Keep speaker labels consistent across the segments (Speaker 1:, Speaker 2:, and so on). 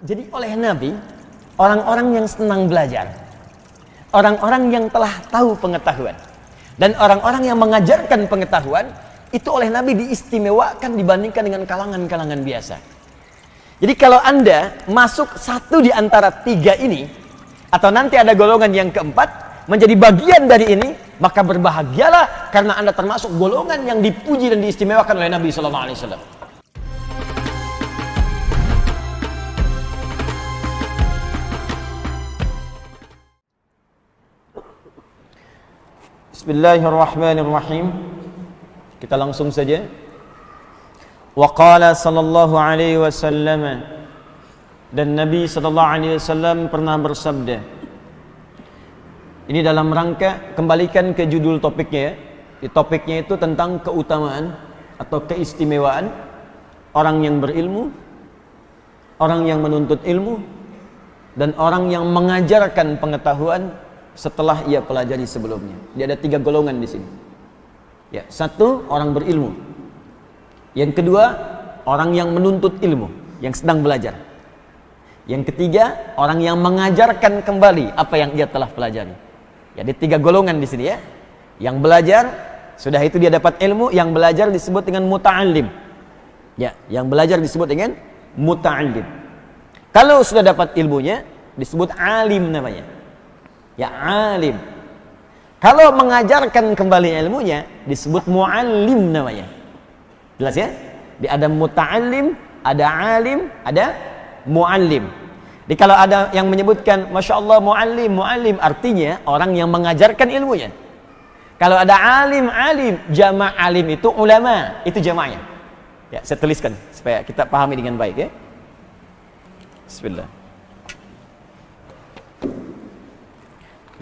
Speaker 1: Jadi oleh Nabi, orang-orang yang senang belajar, orang-orang yang telah tahu pengetahuan, dan orang-orang yang mengajarkan pengetahuan, itu oleh Nabi diistimewakan dibandingkan dengan kalangan-kalangan biasa. Jadi kalau Anda masuk satu di antara tiga ini, atau nanti ada golongan yang keempat, menjadi bagian dari ini, maka berbahagialah karena Anda termasuk golongan yang dipuji dan diistimewakan oleh Nabi SAW. Bismillahirrahmanirrahim. Kita langsung saja. Wa qala sallallahu alaihi wasallam, dan Nabi sallallahu alaihi wasallam pernah bersabda. Ini dalam rangka kembalikan ke judul topiknya ya. Di topiknya itu tentang keutamaan atau keistimewaan orang yang berilmu, orang yang menuntut ilmu, dan orang yang mengajarkan pengetahuan setelah ia pelajari sebelumnya. Dia ada tiga golongan di sini. Ya, satu, orang berilmu. Yang kedua, orang yang menuntut ilmu, yang sedang belajar. Yang ketiga, orang yang mengajarkan kembali apa yang dia telah pelajari. Ya, ada tiga golongan di sini ya. Yang belajar, sudah itu dia dapat ilmu. Yang belajar disebut dengan muta'allim. Ya, yang belajar disebut dengan muta'allim. Kalau sudah dapat ilmunya, disebut alim namanya. Ya, alim. Kalau mengajarkan kembali ilmunya, disebut muallim namanya. Jelas ya? Ada muta'allim, ada alim, ada muallim. Jadi kalau ada yang menyebutkan Masya Allah muallim, artinya orang yang mengajarkan ilmunya. Kalau ada alim, jama' alim itu ulama, itu jama'nya. Ya, saya tuliskan supaya kita pahami dengan baik ya. Bismillah.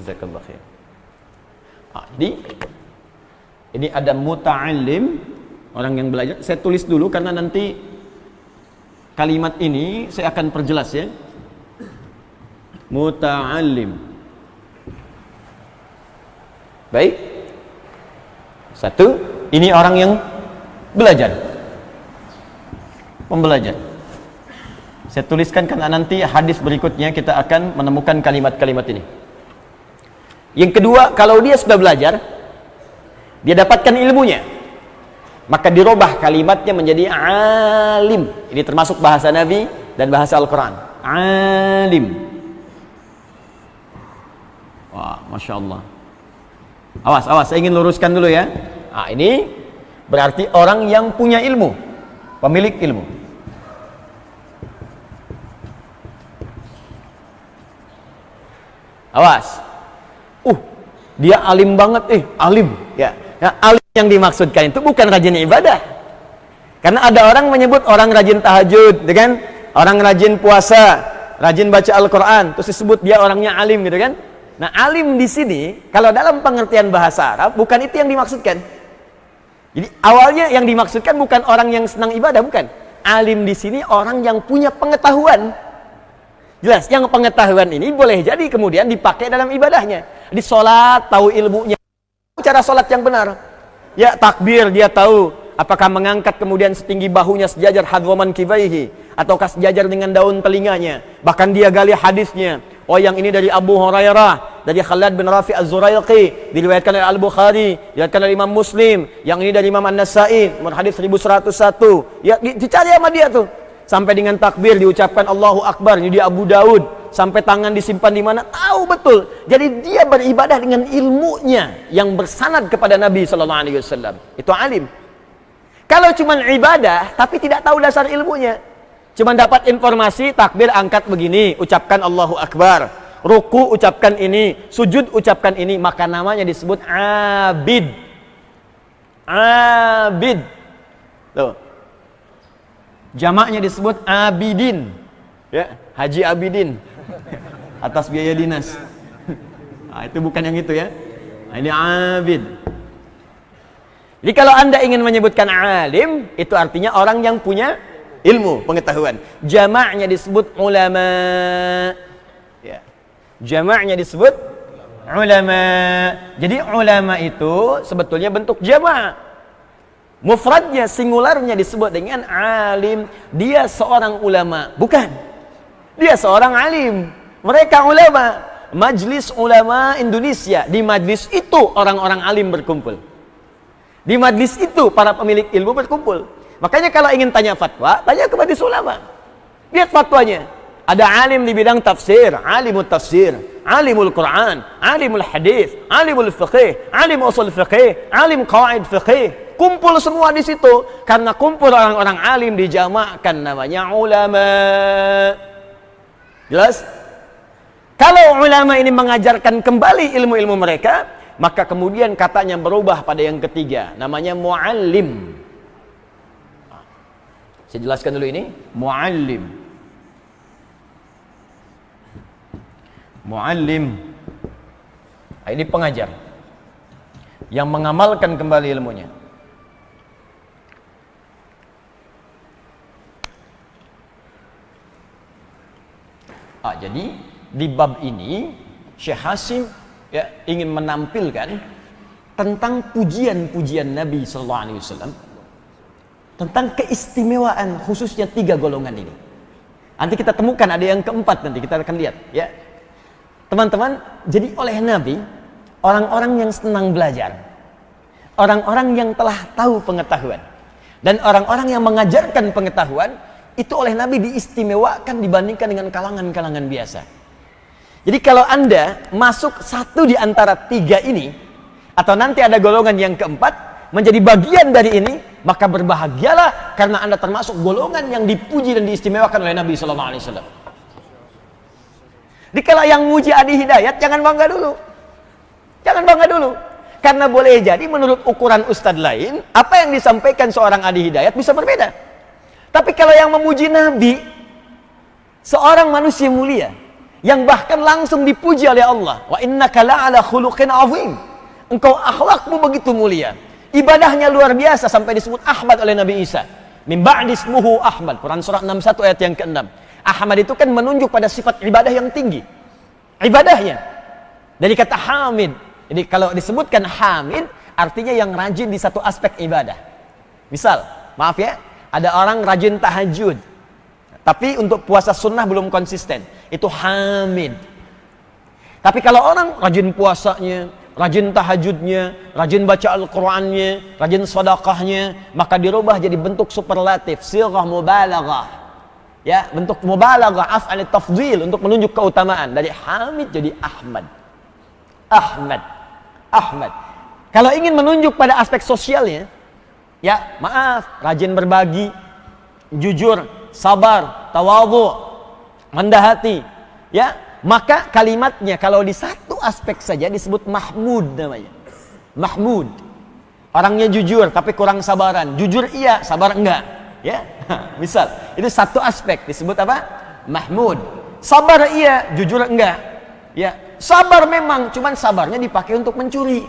Speaker 1: Jazakallah khair. Jadi ini ada muta'allim, orang yang belajar. Saya tulis dulu karena nanti kalimat ini saya akan perjelas ya. Muta'allim. Baik. Satu, ini orang yang belajar. Pembelajar. Saya tuliskan karena nanti hadis berikutnya kita akan menemukan kalimat-kalimat ini. Yang kedua, kalau dia sudah belajar, dia dapatkan ilmunya, maka dirubah kalimatnya menjadi alim. Ini termasuk bahasa Nabi dan bahasa Al-Quran. Alim. Wah, Masya Allah. Awas, saya ingin luruskan dulu ya. Ini berarti orang yang punya ilmu, pemilik ilmu. Awas. Dia alim banget, alim. Ya, alim yang dimaksudkan itu bukan rajin ibadah. Karena ada orang menyebut orang rajin tahajud, gitu kan? Orang rajin puasa, rajin baca Al-Quran, terus disebut dia orangnya alim, gitu kan? Nah, alim di sini, kalau dalam pengertian bahasa Arab, bukan itu yang dimaksudkan. Jadi awalnya yang dimaksudkan bukan orang yang senang ibadah, bukan. Alim di sini orang yang punya pengetahuan. Jelas, yang pengetahuan ini boleh jadi kemudian dipakai dalam ibadahnya. Di sholat, tahu ilmunya, cara sholat yang benar. Ya, takbir, dia tahu apakah mengangkat kemudian setinggi bahunya sejajar hadwaman kibaihi, ataukah sejajar dengan daun telinganya. Bahkan dia gali hadisnya. Oh, yang ini dari Abu Hurairah, dari Khalid bin Rafi Az-Zuraiqi, diriwayatkan oleh Al-Bukhari, diriwayatkan oleh Imam Muslim. Yang ini dari Imam An-Nasai, nomor hadis 1101. Ya, dicari sama dia tuh. Sampai dengan takbir diucapkan Allahu Akbar, ini di Abu Daud. Sampai tangan disimpan di mana, tahu betul. Jadi dia beribadah dengan ilmunya yang bersanad kepada Nabi SAW. Itu alim. Kalau cuma ibadah tapi tidak tahu dasar ilmunya, cuma dapat informasi, takbir angkat begini, ucapkan Allahu Akbar, ruku ucapkan ini, sujud ucapkan ini, maka namanya disebut abid. Abid. Tuh. Jamaknya disebut abidin. Ya, Haji Abidin. Atas biaya dinas. Itu bukan yang itu ya. Ini abid. Jadi kalau Anda ingin menyebutkan alim, itu artinya orang yang punya ilmu, pengetahuan. Jamaknya disebut ulama. Ya. Jamaknya disebut ulama. Jadi ulama itu sebetulnya bentuk jamak. Mufradnya, singularnya disebut dengan alim. Dia seorang ulama. Bukan. Dia seorang alim. Mereka ulama. Majlis Ulama Indonesia. Di majlis itu orang-orang alim berkumpul. Di majlis itu para pemilik ilmu berkumpul. Makanya kalau ingin tanya fatwa, tanya ke majlis ulama. Lihat fatwanya. Ada alim di bidang tafsir, alimul tafsir, alimul Quran, alimul hadis, alimul fiqh, alim usul fiqh, alim qawaid fiqh. Kumpul semua di situ. Karena kumpul orang-orang alim dijamakkan namanya ulama. Jelas? Kalau ulama ini mengajarkan kembali ilmu-ilmu mereka, maka kemudian katanya berubah pada yang ketiga, namanya muallim. Saya jelaskan dulu ini, muallim. Muallim. Nah, ini pengajar yang mengamalkan kembali ilmunya. Jadi di bab ini Syekh Hasim ingin menampilkan tentang pujian-pujian Nabi sallallahu alaihi wasallam, tentang keistimewaan khususnya 3 golongan ini. Nanti kita temukan ada yang keempat, nanti kita akan lihat ya. Teman-teman, jadi oleh Nabi orang-orang yang senang belajar, orang-orang yang telah tahu pengetahuan, dan orang-orang yang mengajarkan pengetahuan itu oleh Nabi diistimewakan dibandingkan dengan kalangan-kalangan biasa. Jadi kalau Anda masuk satu di antara 3 ini, atau nanti ada golongan yang keempat menjadi bagian dari ini, maka berbahagialah karena Anda termasuk golongan yang dipuji dan diistimewakan oleh Nabi sallallahu alaihi wasallam. Jadi kalau yang muji Adi Hidayat, jangan bangga dulu. Jangan bangga dulu. Karena boleh jadi menurut ukuran ustadz lain, apa yang disampaikan seorang Adi Hidayat bisa berbeda. Tapi kalau yang memuji Nabi, seorang manusia mulia, yang bahkan langsung dipuji oleh Allah, wa innaka la'ala khuluqin azim, engkau akhlakmu begitu mulia, ibadahnya luar biasa sampai disebut Ahmad oleh Nabi Isa, min ba'di ismuhu Ahmad, Quran surah 61 ayat yang ke-6. Ahmad itu kan menunjuk pada sifat ibadah yang tinggi, ibadahnya dari kata hamid. Jadi kalau disebutkan hamid artinya yang rajin di satu aspek ibadah. Misal, maaf ya, ada orang rajin tahajud tapi untuk puasa sunnah belum konsisten, itu hamid. Tapi kalau orang rajin puasanya, rajin tahajudnya, rajin baca Al-Qur'annya, rajin sedekahnya, maka dirubah jadi bentuk superlatif, sighah mubalaghah. Ya, bentuk mubalaghah, af'al tafdhil, untuk menunjuk keutamaan. Dari hamid jadi Ahmad. Ahmad. Ahmad. Kalau ingin menunjuk pada aspek sosialnya, ya, maaf, rajin berbagi, jujur, sabar, tawadhu, rendah hati, ya, maka kalimatnya kalau di satu aspek saja disebut Mahmud namanya. Mahmud. Orangnya jujur tapi kurang sabaran. Jujur iya, sabar enggak, ya. Misal, itu satu aspek disebut apa? Mahmud. Sabar iya, jujur enggak. Ya, sabar memang, cuman sabarnya dipakai untuk mencuri.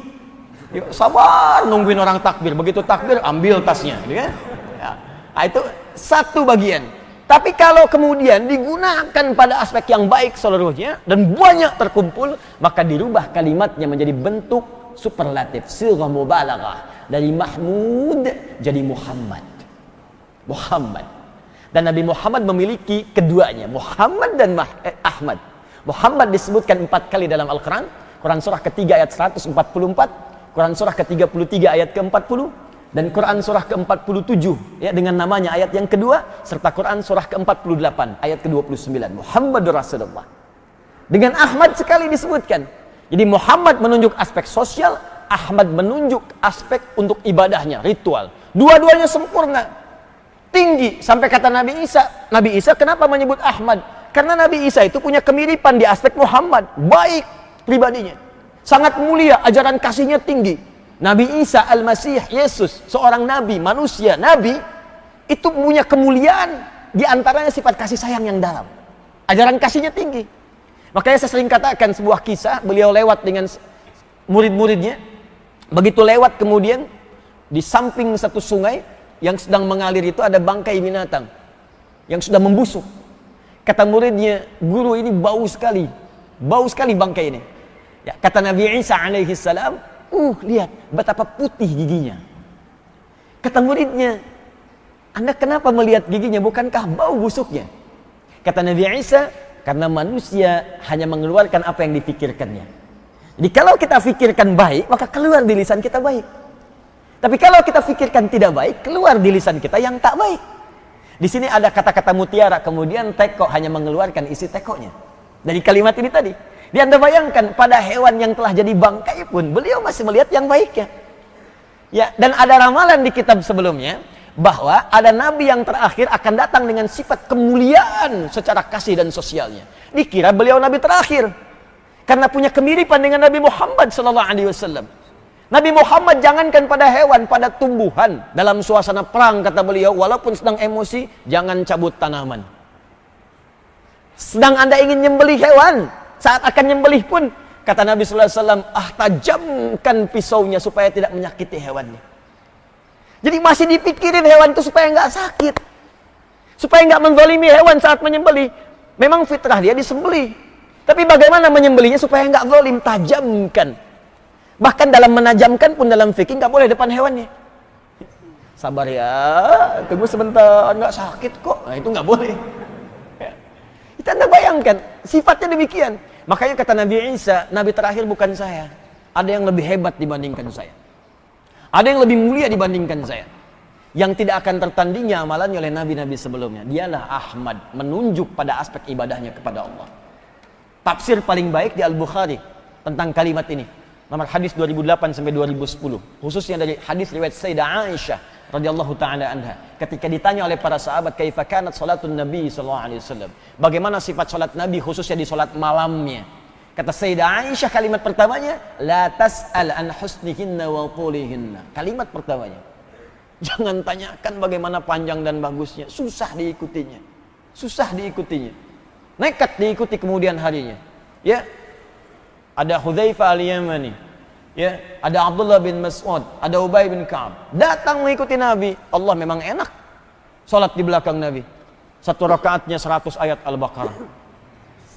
Speaker 1: Yuk, sabar nungguin orang takbir, begitu takbir ambil tasnya, gitu kan? Ya. Nah, itu satu bagian. Tapi kalau kemudian digunakan pada aspek yang baik seluruhnya dan banyak terkumpul, maka dirubah kalimatnya menjadi bentuk superlatif, sighah mubalaghah, dari Mahmud jadi Muhammad. Muhammad. Dan Nabi Muhammad memiliki keduanya, Muhammad dan Ahmad. Muhammad disebutkan 4 kali dalam Al-Quran. Quran surah ketiga ayat 144, Quran surah ke-33 ayat ke-40, dan Quran surah ke-47 ya dengan namanya ayat yang kedua, serta Quran surah ke-48 ayat ke-29. Muhammadur Rasulullah. Dengan Ahmad sekali disebutkan. Jadi Muhammad menunjuk aspek sosial, Ahmad menunjuk aspek untuk ibadahnya, ritual. Dua-duanya sempurna, tinggi, sampai kata Nabi Isa kenapa menyebut Ahmad? Karena Nabi Isa itu punya kemiripan di aspek Muhammad, baik pribadinya, sangat mulia, ajaran kasihnya tinggi. Nabi Isa Al-Masih, Yesus, seorang nabi, manusia, nabi, itu punya kemuliaan, di antaranya sifat kasih sayang yang dalam, ajaran kasihnya tinggi. Makanya saya sering katakan sebuah kisah, beliau lewat dengan murid-muridnya, begitu lewat kemudian di samping satu sungai yang sedang mengalir itu ada bangkai binatang yang sudah membusuk. Kata muridnya, guru ini bau sekali bangkai ini. Ya, kata Nabi Isa alaihi salam, lihat betapa putih giginya. Kata muridnya, Anda kenapa melihat giginya, bukankah bau busuknya? Kata Nabi Isa,
Speaker 2: Karena manusia hanya mengeluarkan apa yang dipikirkannya. Jadi kalau kita pikirkan baik, maka keluar di lisan kita baik. Tapi kalau kita pikirkan tidak baik, keluar di lisan kita yang tak baik. Di sini ada kata-kata mutiara, kemudian teko hanya mengeluarkan isi tekonya. Dari kalimat ini tadi. Dia Anda bayangkan, pada hewan yang telah jadi bangkai pun, beliau masih melihat yang baiknya. Ya, dan ada ramalan di kitab sebelumnya, bahwa ada nabi yang terakhir akan datang dengan sifat kemuliaan secara kasih dan sosialnya. Dikira beliau nabi terakhir karena punya kemiripan dengan Nabi Muhammad SAW. Nabi Muhammad jangankan pada hewan, pada tumbuhan. Dalam suasana perang kata beliau, walaupun sedang emosi, jangan cabut tanaman. Sedang Anda ingin nyembelih hewan, saat akan nyembelih pun, kata Nabi SAW, tajamkan pisaunya supaya tidak menyakiti hewannya. Jadi masih dipikirin hewan itu supaya nggak sakit, supaya nggak menzalimi hewan saat menyembelih. Memang fitrah dia disembelih, tapi bagaimana menyembelihnya supaya nggak zalim? Tajamkan. Bahkan dalam menajamkan pun dalam fikih nggak boleh depan hewannya. Sabar ya, tunggu sebentar, nggak sakit kok. Nah, itu nggak boleh. Itu Anda bayangkan, sifatnya demikian. Makanya kata Nabi Isa, Nabi terakhir bukan saya. Ada yang lebih hebat dibandingkan saya. Ada yang lebih mulia dibandingkan saya. Yang tidak akan tertandingi amalannya oleh nabi-nabi sebelumnya. Dialah Ahmad, menunjuk pada aspek ibadahnya kepada Allah. Tafsir paling baik di Al-Bukhari tentang kalimat ini. Nomor hadis 2008 sampai 2010. Khususnya dari hadis riwayat Sayyidah Aisyah radhiyallahu taala anha. Ketika ditanya oleh para sahabat, "Kaifa kanat salatun Nabi sallallahu alaihi wasallam?" Bagaimana sifat salat Nabi khususnya di salat malamnya? Kata Sayyidah Aisyah kalimat pertamanya, "La tas'al an husnihinna wa tulihinna." Kalimat pertamanya. Jangan tanyakan bagaimana panjang dan bagusnya, susah diikutinya. Susah diikutinya. Nekat diikuti kemudian harinya. Ya. Ada Hudzaifah al-Yamani. Ya, ada Abdullah bin Mas'ud, ada Ubay bin Ka'ab. Datang mengikuti Nabi. Allah memang enak. Salat di belakang Nabi. Satu rakaatnya 100 ayat Al-Baqarah.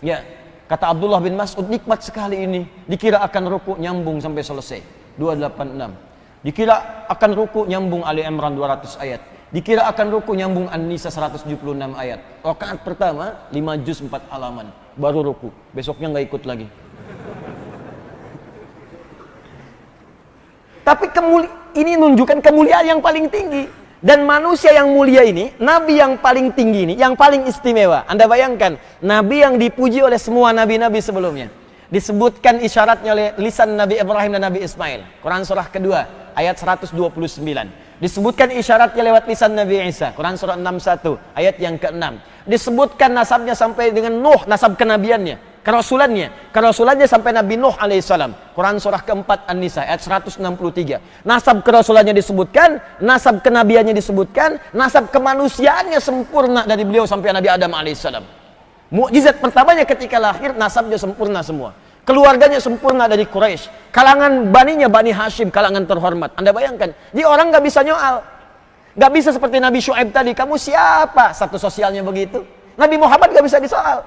Speaker 2: Ya. Kata Abdullah bin Mas'ud, nikmat sekali ini. Dikira akan ruku nyambung sampai selesai. 286. Dikira akan ruku nyambung Ali Imran 200 ayat. Dikira akan ruku nyambung An-Nisa 176 ayat. Rakaat pertama 5 juz 4 halaman. Baru ruku. Besoknya nggak ikut lagi. Tapi ini menunjukkan kemuliaan yang paling tinggi. Dan manusia yang mulia ini, Nabi yang paling tinggi ini, yang paling istimewa. Anda bayangkan, Nabi yang dipuji oleh semua Nabi-Nabi sebelumnya. Disebutkan isyaratnya oleh lisan Nabi Ibrahim dan Nabi Ismail. Quran surah kedua, ayat 129. Disebutkan isyaratnya lewat lisan Nabi Isa. Quran surah 61, ayat yang ke-6. Disebutkan nasabnya sampai dengan Nuh, nasab kenabiannya. Kerasulannya sampai Nabi Nuh alaihissalam. Quran surah keempat An-Nisa ayat 163. Nasab kerasulannya disebutkan, nasab kenabiannya disebutkan, nasab kemanusiaannya sempurna dari beliau sampai Nabi Adam alaihissalam. Mukjizat pertamanya ketika lahir, nasabnya sempurna semua. Keluarganya sempurna dari Quraisy. Kalangan baninya Bani Hashim, kalangan terhormat. Anda bayangkan, dia orang nggak bisa nyoal. Nggak bisa seperti Nabi Syuaib tadi, kamu siapa? Status sosialnya begitu. Nabi Muhammad nggak bisa disoal.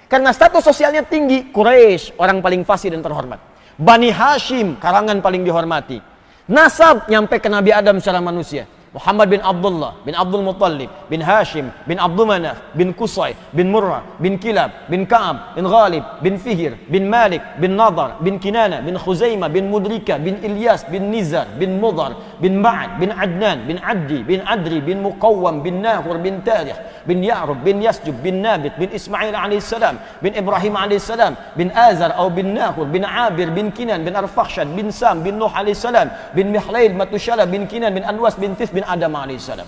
Speaker 2: Karena status sosialnya tinggi, Quraisy orang paling fasih dan terhormat. Bani Hashim kalangan paling dihormati. Nasab nyampe ke Nabi Adam secara manusia. Muhammad bin Abdullah, bin Abdul Muttalib, bin Hashim, bin Abdul Manaf, bin Qusay, bin Murrah, bin Kilab, bin Ka'ab, bin Ghalib, bin Fihir, bin Malik, bin Nadar, bin Kinana, bin Khuzaimah, bin Mudrika, bin Ilyas, bin Nizar, bin Mudar, bin Ma'ad, bin Adnan, bin Addi, bin Adri, bin Muqawwam, bin Nahur, bin Tarikh, bin Ya'rub, bin Yasjub, bin Nabit, bin Ismail alaihissalam, bin Ibrahim alaihissalam, bin Azar atau bin Nahur, bin Abir, bin Kinan, bin Arfakhshad, bin Sam, bin Nuh alaihissalam, bin Mihlail, Matushala, bin Kinan, bin Anwas, bin Tis, bin Adam alaihissalam.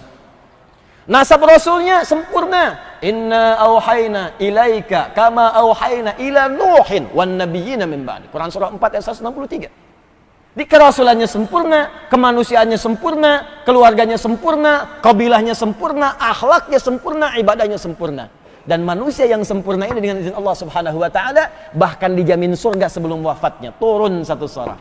Speaker 2: Nasab Rasulnya sempurna. Inna auhayna ilaika kama auhayna ila Nuhin wan nabiyyina min ba'di. Quran surah 4 ayat 163. Di kerasulannya sempurna, kemanusiaannya sempurna, keluarganya sempurna, kabilahnya sempurna, akhlaknya sempurna, ibadahnya sempurna. Dan manusia yang sempurna ini dengan izin Allah Subhanahu wa taala bahkan dijamin surga sebelum wafatnya. Turun satu surah.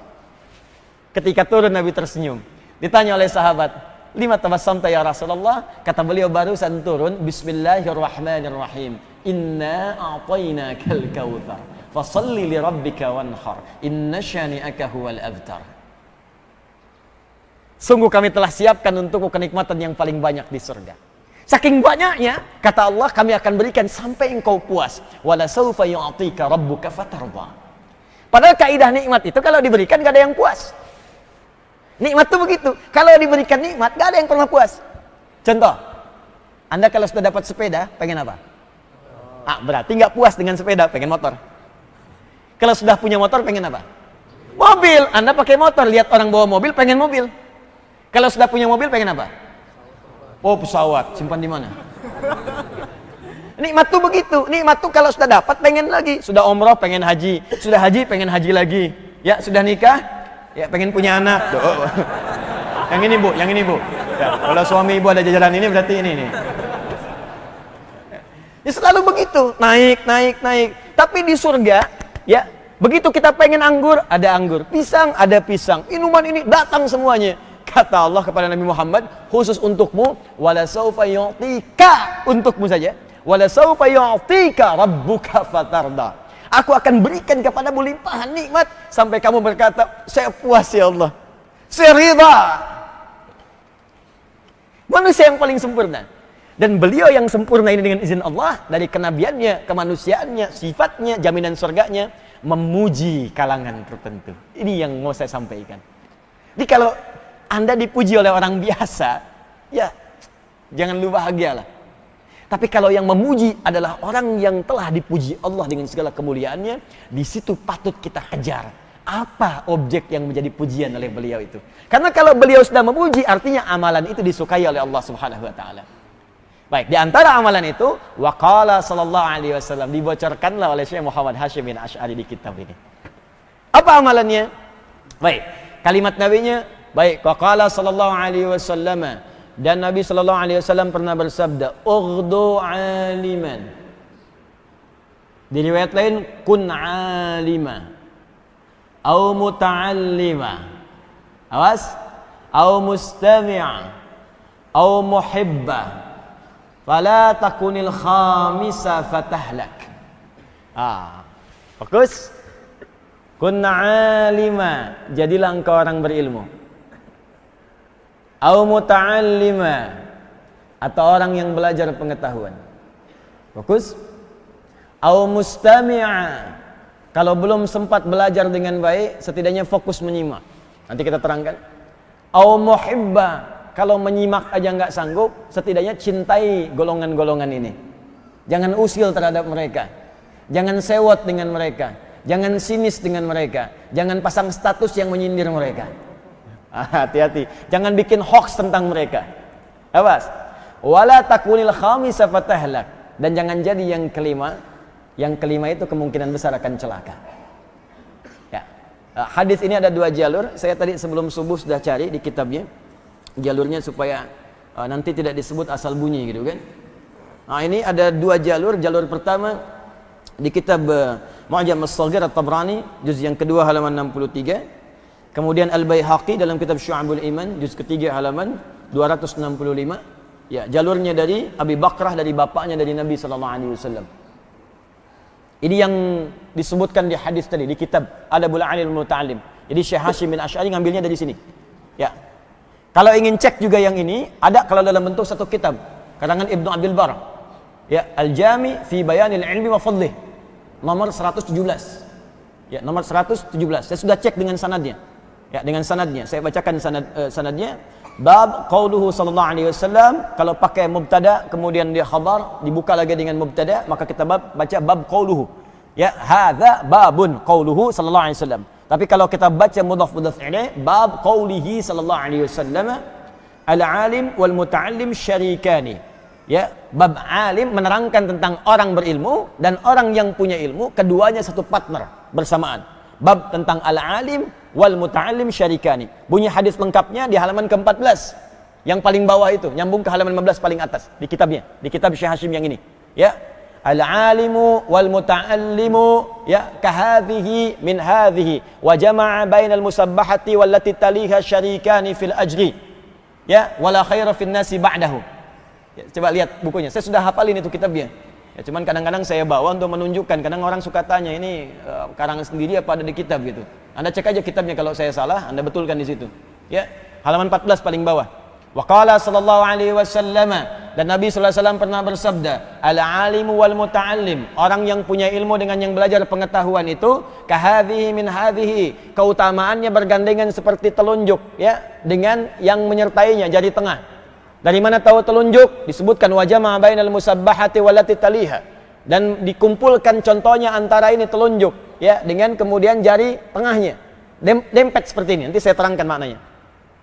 Speaker 2: Ketika turun Nabi tersenyum. Ditanya oleh sahabat, "Lima tabassamta ya Rasulullah?" Kata beliau, barusan turun, "Bismillahirrahmanirrahim. Inna a'tainakal kautsar. Fashalli li rabbika wanhar. Inna syani'aka huwal abtar." Sungguh kami telah siapkan untukmu kenikmatan yang paling banyak di surga. Saking banyaknya, kata Allah, kami akan berikan sampai engkau puas. Wala saufa yu'tika rabbuka fatarda. Padahal kaidah nikmat itu kalau diberikan gak ada yang puas. Nikmat itu begitu. Kalau diberikan nikmat gak ada yang pernah puas. Contoh, Anda kalau sudah dapat sepeda, pengen apa? Berarti gak puas dengan sepeda, pengen motor. Kalau sudah punya motor, pengen apa? Mobil. Anda pakai motor, lihat orang bawa mobil, pengen mobil. Kalau sudah punya mobil, pengen apa? Oh, pesawat. Simpan di mana? Nikmat tuh begitu. Nikmat tuh kalau sudah dapat pengen lagi. Sudah umroh pengen haji. Sudah haji pengen haji lagi. Ya, sudah nikah ya pengen punya anak. Yang ini Bu, yang ini Bu. Ya, kalau suami Ibu ada jajaran ini berarti ini nih. Ya selalu begitu, naik. Tapi di surga, ya, begitu kita pengen anggur, ada anggur. Pisang, ada pisang. Minuman ini datang semuanya. Kata Allah kepada Nabi Muhammad, khusus untukmu, wala saufa yu'tika, untukmu saja. Wala saufa yu'tika rabbuka fatarda. Aku akan berikan kepadamu limpahan nikmat sampai kamu berkata, saya puas ya Allah. Saya ridha. Manusia yang paling sempurna. Dan beliau yang sempurna ini dengan izin Allah, dari kenabiannya, kemanusiaannya, sifatnya, jaminan surganya, memuji kalangan tertentu. Ini yang mau saya sampaikan. Jadi kalau Anda dipuji oleh orang biasa, ya jangan lu bahagialah. Tapi kalau yang memuji adalah orang yang telah dipuji Allah dengan segala kemuliaannya, di situ patut kita kejar. Apa objek yang menjadi pujian oleh beliau itu? Karena kalau beliau sudah memuji, artinya amalan itu disukai oleh Allah Subhanahu wa taala. Baik, di antara amalan itu, waqala sallallahu alaihi wasallam, dibocorkanlah oleh Syekh Muhammad Hashim bin Asy'ari di kitab ini. Apa amalannya? Baik, kalimat nabinya, baik, waqala sallallahu alaihi wasallam, dan Nabi sallallahu alaihi wasallam pernah bersabda, ughdu aliman. Di riwayat lain, kun alima au muta'allima. Awas, au mustami'a au muhibba. Fala takunil khamisa fatahlak. Fokus. Kun alima, jadilah engkau orang berilmu. Au muta'allima, atau orang yang belajar pengetahuan. Fokus. Au mustami'a, kalau belum sempat belajar dengan baik, setidaknya fokus menyimak. Nanti kita terangkan. Au muhibba, kalau menyimak aja nggak sanggup, setidaknya cintai golongan-golongan ini. Jangan usil terhadap mereka. Jangan sewot dengan mereka. Jangan sinis dengan mereka. Jangan pasang status yang menyindir mereka. Hati-hati. Jangan bikin hoax tentang mereka. Awas. Wala takunil khamisa fatahlak. Dan jangan jadi yang kelima. Yang kelima itu kemungkinan besar akan celaka. Ya. Hadis ini ada dua jalur. Saya tadi sebelum subuh sudah cari di kitabnya. Jalurnya supaya nanti tidak disebut asal bunyi gitu kan. Nah, ini ada dua jalur. Jalur pertama di kitab Mu'jam As-Shaghir At-Tabrani juz yang kedua halaman 63. Kemudian Al-Baihaqi dalam kitab Syu'abul Iman juz ketiga halaman 265. Ya, jalurnya dari Abi Bakrah, dari bapaknya dari Nabi sallallahu alaihi wasallam. Ini yang disebutkan di hadis tadi di kitab Adabul Alim Muta'allim. Jadi Syekh Hashim bin Asy'ari ngambilnya dari sini. Ya. Kalau ingin cek juga yang ini, ada kalau dalam bentuk satu kitab karangan Ibnu Abdul Bar. Ya, Al-Jami fi Bayanil Ilmi wa Fadlih. Nomor 117. Ya, nomor 117. Saya sudah cek dengan sanadnya. Ya, dengan sanadnya. Saya bacakan sanadnya. Bab qauluhu sallallahu alaihi wasallam, kalau pakai mubtada kemudian dia khabar, dibuka lagi dengan mubtada, maka kita baca bab qauluhu. Ya, hadza babun qauluhu sallallahu alaihi wasallam. Tapi kalau kita baca mudhaf ilaih, bab qaulihi sallallahu alaihi wasallam, al-alim wal muta'allim syarikani. Ya, bab alim menerangkan tentang orang berilmu dan orang yang punya ilmu, keduanya satu partner bersamaan. Bab tentang al-alim wal muta'allim syarikani. Bunyi hadis lengkapnya di halaman ke-14. Yang paling bawah itu, nyambung ke halaman 15 paling atas di kitabnya, di kitab Syekh Hashim yang ini. Ya. Al-alimu wal muta'allimu ya kahadhihi min hadhihi wa jama'a bainal musabbahati wallati taliha syarikani fil ajri. Ya, wala khaira fin nasi ba'dahu. Ya, coba lihat bukunya. Saya sudah hafalin itu kitabnya. Ya, cuman kadang-kadang saya bawa untuk menunjukkan. Kadang orang suka tanya ini karangan sendiri apa ada di kitab gitu. Anda cek aja kitabnya, kalau saya salah Anda betulkan di situ. Ya, halaman 14 paling bawah. Wa qala sallallahu alaihi wasallam, Dan Nabi sallallahu alaihi wasallam pernah bersabda, al-alimu wal muta'allim, orang yang punya ilmu dengan yang belajar pengetahuan itu kahadhihi min hadhihi, keutamaannya bergandengan seperti telunjuk ya dengan yang menyertainya, jari tengah. Dari mana tahu telunjuk? Disebutkan wajah ma bainal musabbahati wallati taliha, dan dikumpulkan contohnya antara ini telunjuk ya dengan kemudian jari tengahnya dempet seperti ini. Nanti saya terangkan maknanya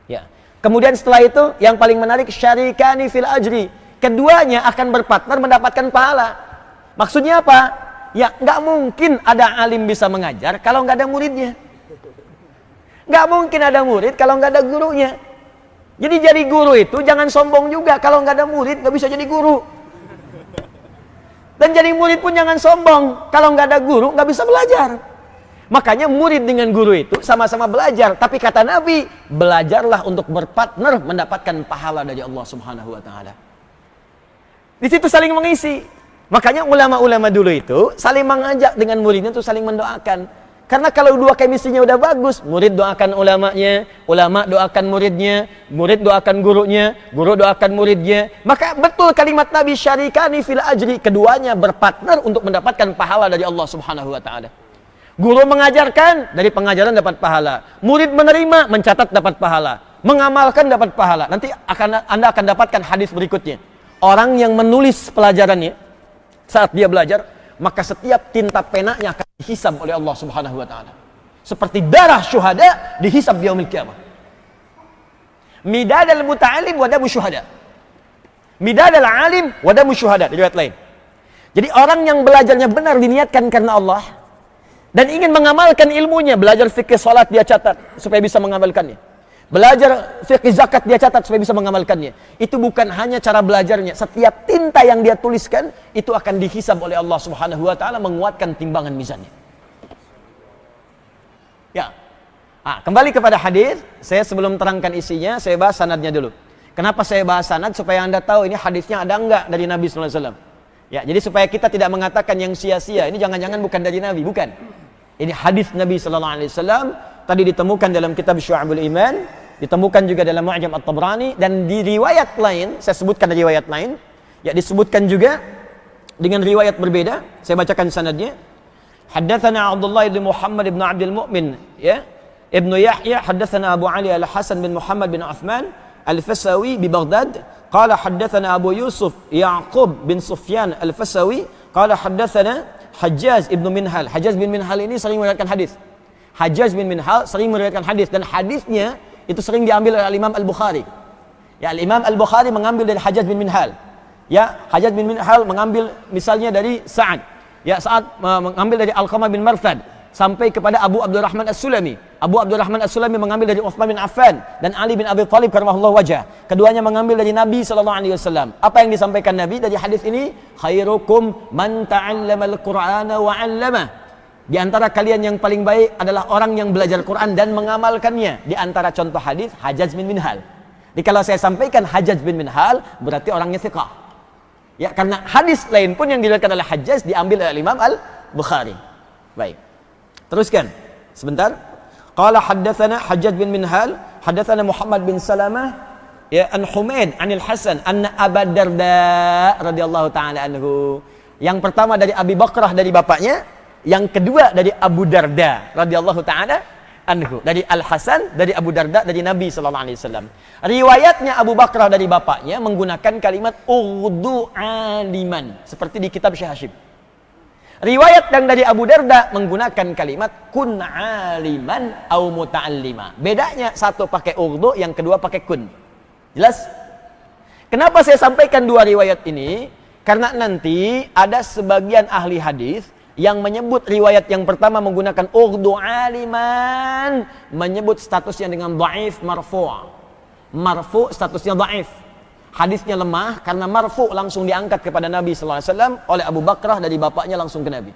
Speaker 2: ya. Kemudian setelah itu yang paling menarik, syarikani fil ajri, keduanya akan berpartner mendapatkan pahala. Maksudnya apa? Ya nggak mungkin ada alim bisa mengajar kalau nggak ada muridnya. Nggak mungkin ada murid kalau nggak ada gurunya. Jadi jadi guru itu jangan sombong juga, kalau nggak ada murid nggak bisa jadi guru. Dan jadi murid pun jangan sombong, kalau nggak ada guru nggak bisa belajar. Makanya murid dengan guru itu sama-sama belajar, tapi kata Nabi, belajarlah untuk berpartner mendapatkan pahala dari Allah Subhanahu wa taala. Di situ saling mengisi. Makanya ulama-ulama dulu itu saling mengajak dengan muridnya untuk saling mendoakan. Karena kalau dua chemistry-nya udah bagus, murid doakan ulamanya, ulama doakan muridnya, murid doakan gurunya, guru doakan muridnya. Maka betul kalimat Nabi, syarikani fil ajri, keduanya berpartner untuk mendapatkan pahala dari Allah Subhanahu wa taala. Guru mengajarkan, dari pengajaran dapat pahala. Murid menerima, mencatat dapat pahala. Mengamalkan dapat pahala. Nanti Anda akan dapatkan hadis berikutnya. Orang yang menulis pelajarannya saat dia belajar, maka setiap tinta penanya akan dihisab oleh Allah Subhanahu wa taala. Seperti darah syuhada dihisab di yaumil qiyamah. Midadal muta'alim wa damu syuhada. Midadal alim wa damu syuhada, di riwayat lain. Jadi orang yang belajarnya benar diniatkan karena Allah dan ingin mengamalkan ilmunya, belajar fikih salat dia catat supaya bisa mengamalkannya. Belajar fikih zakat dia catat supaya bisa mengamalkannya. Itu bukan hanya cara belajarnya, setiap tinta yang dia tuliskan itu akan dihisab oleh Allah Subhanahu wa taala, menguatkan timbangan mizannya. Ya. Kembali kepada hadis, saya sebelum terangkan isinya, saya bahas sanadnya dulu. Kenapa saya bahas sanad? Supaya Anda tahu ini hadisnya ada enggak dari Nabi sallallahu alaihi wasallam. Ya, jadi supaya kita tidak mengatakan yang sia-sia, ini jangan-jangan bukan dari Nabi, bukan. Ini hadis Nabi sallallahu alaihi wasallam, tadi ditemukan dalam kitab Syu'abul Iman, ditemukan juga dalam Mu'jam At-Tabrani, dan di riwayat lain, saya sebutkan riwayat lain, ya disebutkan juga dengan riwayat berbeda. Saya bacakan sanadnya. Haddatsana Abdullah bin Muhammad bin Abdul Mu'min, ya, Ibnu Yahya, haddatsana Abu Ali Al-Hasan bin Muhammad bin Uthman Al-Fasawi di Baghdad, qala haddatsana Abu Yusuf Ya'qub bin Sufyan Al-Fasawi, qala haddatsana Hajjaj ibnu Minhal. Hajjaj bin Minhal ini sering meriwayatkan hadis. Hajjaj bin Minhal sering meriwayatkan hadis, dan hadisnya itu sering diambil oleh Imam Al-Bukhari. Ya, Imam Al-Bukhari mengambil dari Hajjaj bin Minhal. Ya, Hajjaj bin Minhal mengambil misalnya dari Sa'ad. Ya, Sa'ad mengambil dari Alqamah bin Marthad sampai kepada Abu Abdurrahman As-Sulami. Abu Abdurrahman As-Sulami mengambil dari Uthman bin Affan dan Ali bin Abi Thalib karramallahu wajah. Keduanya mengambil dari Nabi sallallahu alaihi wasallam. Apa yang disampaikan Nabi dari hadis ini? Khairukum man ta'allamal Qur'ana wa 'allamah. Di antara kalian yang paling baik adalah orang yang belajar Quran dan mengamalkannya. Di antara contoh hadis Hajjaj bin Minhal. Jadi kalau saya sampaikan Hajjaj bin Minhal, berarti orangnya thiqah. Ya, karena hadis lain pun yang diriwayatkan oleh Hajjaj diambil oleh Imam Al-Bukhari. Baik. Teruskan. Sebentar. Qala haddatsana Hajjaj bin Minhal, haddatsana Muhammad bin Salamah, ya, an Humaid anil Hasan anna Abu Darda radhiyallahu taala anhu. Yang pertama dari Abi Bakrah dari bapaknya, yang kedua dari Abu Darda radhiyallahu taala anhu, dari Al-Hasan dari Abu Darda dari Nabi sallallahu alaihi wasallam. Riwayatnya Abu Bakrah dari bapaknya menggunakan kalimat ughdu aliman seperti di kitab Syekh Hashim. Riwayat yang dari Abu Darda menggunakan kalimat kun aliman au muta'allima. Bedanya satu pakai ughdu, yang kedua pakai kun. Jelas? Kenapa saya sampaikan dua riwayat ini? Karena nanti ada sebagian ahli hadis yang menyebut riwayat yang pertama menggunakan ughdu aliman, menyebut statusnya dengan dhaif marfu'. Marfu' statusnya dhaif. Hadisnya lemah karena marfu' langsung diangkat kepada Nabi sallallahu alaihi wasallam oleh Abu Bakrah dari bapaknya langsung ke Nabi.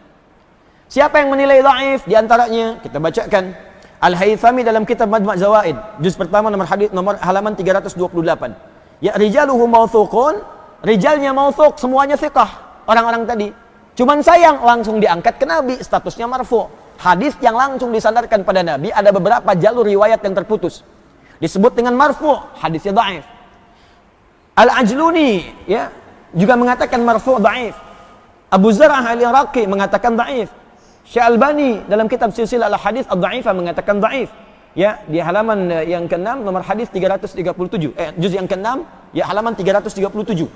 Speaker 2: Siapa yang menilai dhaif di antaranya? Kita bacakan. Al-Haythami dalam kitab Majma' Zawaid, juz pertama nomor halaman 328. Ya, rijaluhu mawthuqun, rijalnya mawthuq, semuanya thiqah, orang-orang tadi. Cuman sayang langsung diangkat ke Nabi, statusnya marfu'. Hadis yang langsung disandarkan pada Nabi ada beberapa jalur riwayat yang terputus. Disebut dengan marfu', hadisnya dhaif. Al-Ajluni ya juga mengatakan marfu' dhaif. Abu Zar'ah al-Iraqi mengatakan dhaif. Syekh Albani dalam kitab Silsilah al-Hadits ad-Dha'ifah mengatakan dhaif. Ya, di halaman yang ke-6 nomor hadis 337. Juz yang ke-6 ya halaman 337.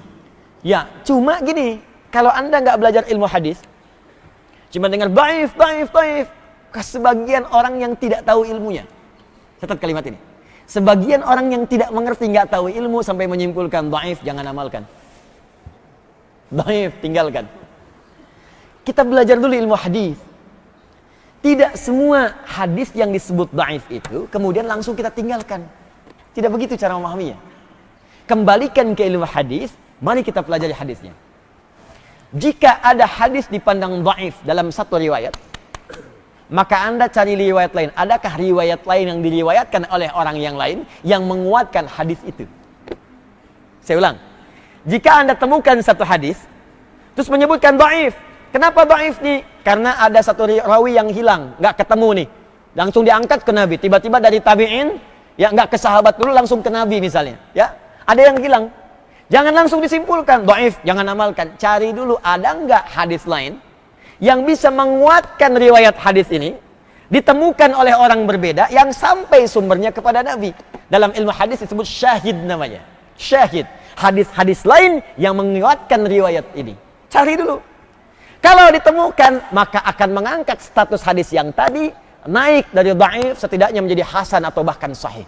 Speaker 2: Ya, cuma gini, kalau Anda nggak belajar ilmu hadis, cuma dengar dhaif, sebagian orang yang tidak tahu ilmunya. Catat kalimat ini. Sebagian orang yang tidak mengerti, nggak tahu ilmu sampai menyimpulkan dhaif, jangan amalkan. Dhaif, tinggalkan. Kita belajar dulu ilmu hadis. Tidak semua hadis yang disebut dhaif itu kemudian langsung kita tinggalkan. Tidak begitu cara memahaminya. Kembalikan ke ilmu hadis, mari kita pelajari hadisnya. Jika ada hadis dipandang dhaif dalam satu riwayat, maka Anda cari riwayat lain. Adakah riwayat lain yang diriwayatkan oleh orang yang lain yang menguatkan hadis itu? Saya ulang. Jika Anda temukan satu hadis, terus menyebutkan dhaif. Kenapa dhaif nih? Karena ada satu rawi yang hilang, nggak ketemu nih. Langsung diangkat ke Nabi. Tiba-tiba dari tabi'in, ya nggak ke sahabat dulu, langsung ke Nabi misalnya. Ya, ada yang hilang. Jangan langsung disimpulkan dhaif, jangan amalkan. Cari dulu ada nggak hadis lain yang bisa menguatkan riwayat hadis ini, ditemukan oleh orang berbeda yang sampai sumbernya kepada Nabi. Dalam ilmu hadis disebut syahid namanya. Syahid. Hadis-hadis lain yang menguatkan riwayat ini. Cari dulu. Kalau ditemukan, maka akan mengangkat status hadis yang tadi naik dari dhaif setidaknya menjadi hasan atau bahkan sahih.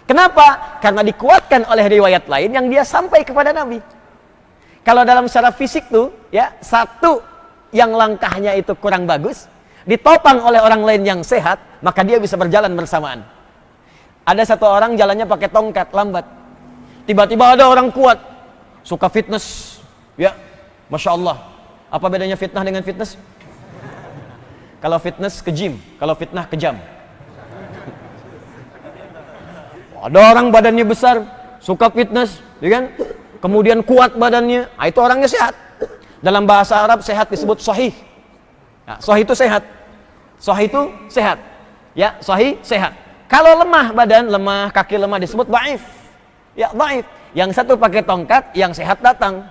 Speaker 2: Kenapa? Karena dikuatkan oleh riwayat lain yang dia sampai kepada Nabi. Kalau dalam secara fisik tuh, ya, satu yang langkahnya itu kurang bagus, ditopang oleh orang lain yang sehat, maka dia bisa berjalan bersamaan. Ada satu orang jalannya pakai tongkat, lambat. Tiba-tiba ada orang kuat, suka fitness, ya, Masya Allah. Apa bedanya fitnah dengan fitness? Kalau fitness ke gym, kalau fitnah ke jam. Ada orang badannya besar, suka fitness, ya kan? Kemudian kuat badannya, itu orangnya sehat. Dalam bahasa Arab sehat disebut sahih. Nah, sahih itu sehat. Sahih itu sehat. Ya, sahih sehat. Kalau lemah badan, lemah, kaki lemah disebut dhaif. Ya, dhaif. Yang satu pakai tongkat, yang sehat datang.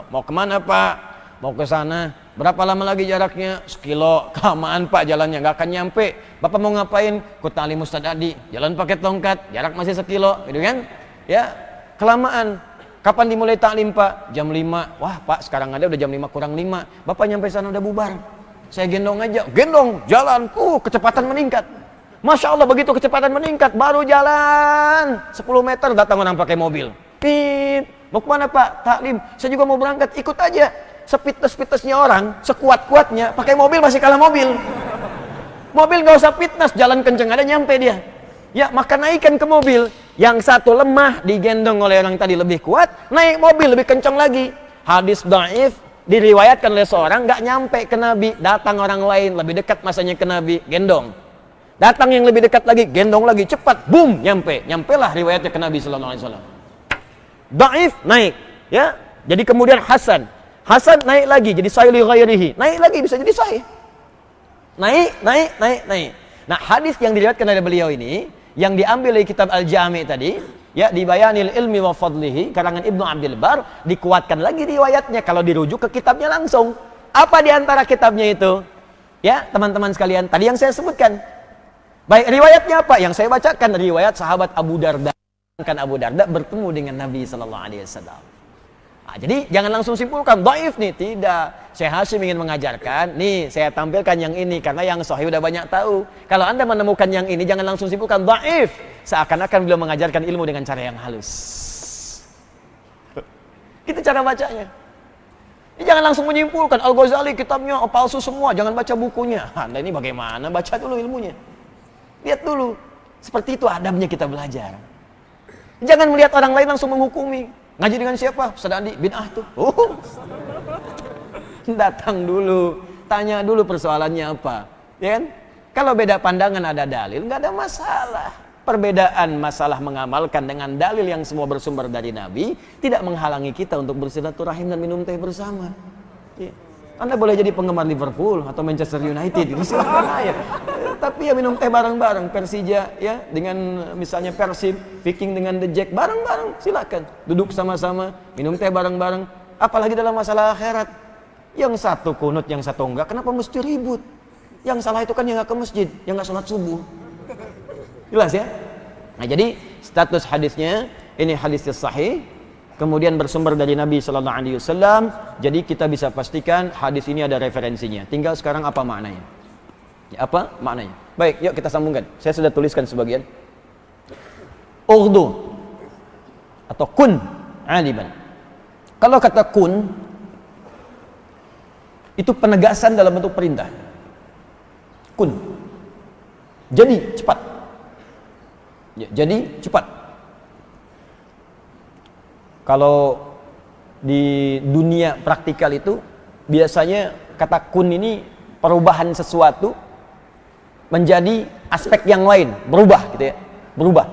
Speaker 2: Mau kemana Pak? Mau ke sana. Berapa lama lagi jaraknya? 1 kilo. Kelamaan Pak jalannya, nggak akan nyampe. Bapak mau ngapain? Ku ta'lim Ustaz Adi. Jalan pakai tongkat, jarak masih 1 kilo, gitu kan? Ya, kelamaan. Kapan dimulai taklim Pak? Jam 5. Wah Pak, sekarang ada udah jam 5 kurang 5. Bapak nyampe sana udah bubar. Saya gendong aja. Gendong, jalan. Kecepatan meningkat. Masya Allah, begitu kecepatan meningkat, baru jalan 10 meter datang orang pakai mobil. Pit. Mau kemana Pak? Taklim. Saya juga mau berangkat, ikut aja. Sepitness-pitnessnya orang, sekuat-kuatnya, pakai mobil masih kalah mobil. Mobil gak usah fitness, jalan kenceng ada nyampe dia. Ya, maka naikkan ke mobil. Yang satu lemah digendong oleh orang tadi lebih kuat, naik mobil lebih kencang lagi. Hadis dhaif diriwayatkan oleh seorang, nggak nyampe ke Nabi, datang orang lain lebih dekat masanya ke Nabi, gendong. Datang yang lebih dekat lagi, gendong lagi, cepat, boom, nyampelah riwayatnya ke Nabi sallallahu alaihi wasallam. Dhaif naik, ya. Jadi kemudian hasan naik lagi jadi sahih li ghairihi. Naik lagi bisa jadi sahih. Naik. Nah, hadis yang diriwayatkan oleh beliau ini yang diambil dari kitab Al-Jami' tadi, ya, di Bayanil Ilmi wa Fadlihi karangan Ibnu Abdul Bar, dikuatkan lagi riwayatnya kalau dirujuk ke kitabnya langsung. Apa di antara kitabnya itu? Ya, teman-teman sekalian, tadi yang saya sebutkan. Baik, riwayatnya apa? Yang saya bacakan riwayat sahabat Abu Darda. Kan Abu Darda bertemu dengan Nabi sallallahu alaihi wasallam. Nah, jadi jangan langsung simpulkan dhaif nih, tidak. Syekh Hasyim ingin mengajarkan, nih saya tampilkan yang ini karena yang sahih udah banyak tahu. Kalau Anda menemukan yang ini jangan langsung simpulkan dhaif, seakan-akan beliau mengajarkan ilmu dengan cara yang halus. Itu cara bacanya. Jangan langsung menyimpulkan Al-Ghazali kitabnya palsu semua, jangan baca bukunya. Anda ini bagaimana? Baca dulu ilmunya. Lihat dulu. Seperti itu adabnya kita belajar. Jangan melihat orang lain langsung menghukumi. Ngaji dengan siapa? Ustaz Adi, bid'ah tuh. Datang dulu, tanya dulu persoalannya apa, ya kan? Kalau beda pandangan ada dalil, nggak ada masalah. Perbedaan masalah mengamalkan dengan dalil yang semua bersumber dari Nabi tidak menghalangi kita untuk bersilaturahim dan minum teh bersama. Ya. Anda boleh jadi penggemar Liverpool atau Manchester United, itu silahkan aja. tapi ya minum teh bareng-bareng, Persija ya dengan misalnya Persib, Viking dengan The Jack bareng-bareng, silakan. Duduk sama-sama, minum teh bareng-bareng. Apalagi dalam masalah akhirat. Yang satu kunut, yang satu enggak, kenapa mesti ribut? Yang salah itu kan yang enggak ke masjid, yang enggak sholat subuh. Jelas ya? Nah, jadi status hadisnya ini hadis sahih, kemudian bersumber dari Nabi sallallahu alaihi wasallam. Jadi kita bisa pastikan hadis ini ada referensinya. Tinggal sekarang apa maknanya? Ya, apa maknanya? Baik, yuk kita sambungkan. Saya sudah tuliskan sebagian. Urdu atau kun aliman. Kalau kata kun itu penegasan dalam bentuk perintah. Kun. Jadi cepat. Ya, jadi cepat. Kalau di dunia praktikal itu biasanya kata kun ini perubahan sesuatu menjadi aspek yang lain, berubah gitu ya. Berubah.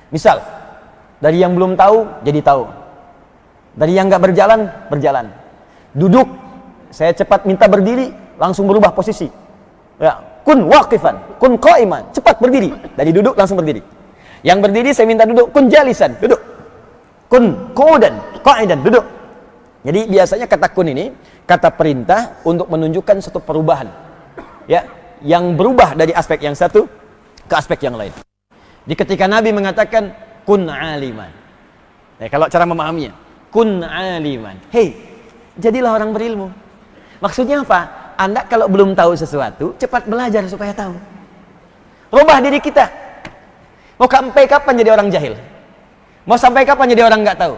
Speaker 2: Misal, dari yang belum tahu jadi tahu. Dari yang nggak berjalan, berjalan. Duduk, saya cepat minta berdiri, langsung berubah posisi. Ya, kun waqifan, kun qa'iman, cepat berdiri. Dari duduk langsung berdiri. Yang berdiri saya minta duduk, kun jalisan, duduk. Kun qu'udan, qa'idan, duduk. Jadi biasanya kata kun ini kata perintah untuk menunjukkan suatu perubahan. Ya, yang berubah dari aspek yang satu ke aspek yang lain. Jadi ketika Nabi mengatakan kun aliman. Ya, kalau cara memahaminya, kun aliman. Hei, jadilah orang berilmu. Maksudnya apa? Anda kalau belum tahu sesuatu, cepat belajar supaya tahu. Rubah diri kita. Mau sampai kapan jadi orang jahil? Mau sampai kapan jadi orang nggak tahu?